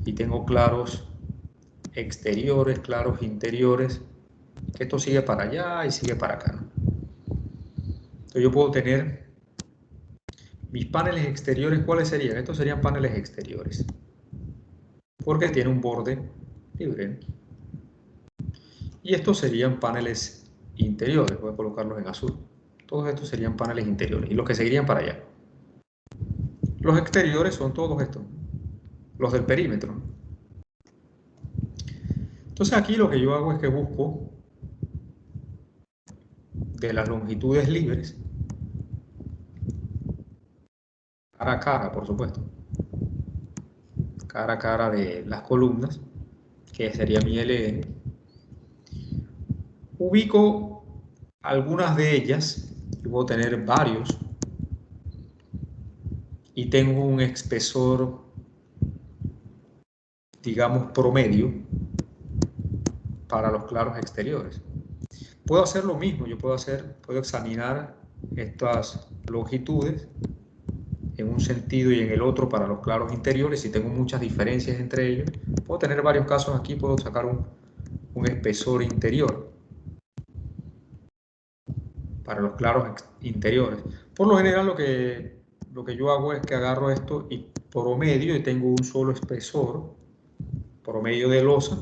y tengo claros exteriores, claros interiores, que esto sigue para allá y sigue para acá, ¿no? Entonces yo puedo tener mis paneles exteriores. ¿Cuáles serían? Estos serían paneles exteriores, porque tiene un borde libre, ¿no? Y estos serían paneles interiores. Voy a colocarlos en azul. Todos estos serían paneles interiores y los que seguirían para allá. Los exteriores son todos estos, los del perímetro. Entonces aquí lo que yo hago es que busco de las longitudes libres, cara a cara, por supuesto, cara a cara de las columnas, que sería mi LN. Ubico algunas de ellas, yo puedo tener varios, y tengo un espesor, digamos, promedio para los claros exteriores. Puedo hacer lo mismo, yo puedo examinar estas longitudes en un sentido y en el otro para los claros interiores. Si tengo muchas diferencias entre ellos, puedo tener varios casos aquí, puedo sacar un espesor interior para los claros interiores. Por lo general lo que yo hago es que agarro esto y promedio, y tengo un solo espesor, promedio de losa,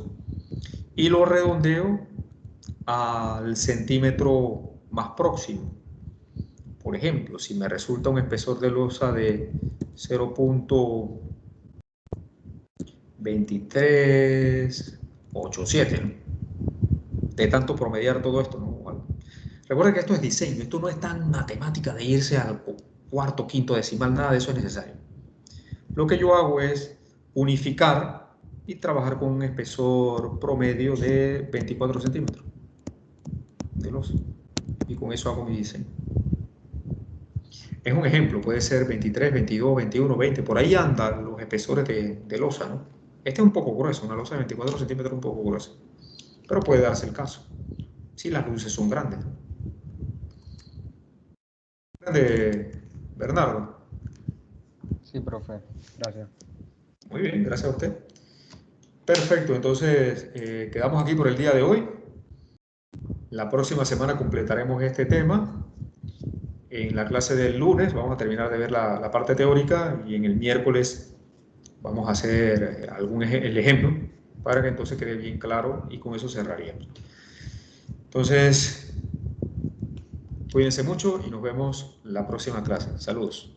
y lo redondeo al centímetro más próximo. Por ejemplo, si me resulta un espesor de losa de 0.2387, ¿no? De tanto promediar todo esto, ¿no? Bueno, recuerden que esto es diseño, esto no es tan matemática de irse al cuarto, quinto decimal, nada de eso es necesario. Lo que yo hago es unificar y trabajar con un espesor promedio de 24 centímetros de losa, y con eso hago mi diseño. Es un ejemplo, puede ser 23, 22, 21, 20, por ahí andan los espesores de losa, ¿no? Este es un poco grueso, una losa de 24 centímetros un poco gruesa, pero puede darse el caso, si las luces son grandes. De Bernardo. Sí, profe, gracias. Muy bien, gracias a usted. Perfecto, entonces quedamos aquí por el día de hoy. La próxima semana completaremos este tema. En la clase del lunes vamos a terminar de ver la parte teórica, y en el miércoles vamos a hacer el ejemplo para que entonces quede bien claro, y con eso cerraríamos. Entonces, cuídense mucho y nos vemos la próxima clase. Saludos.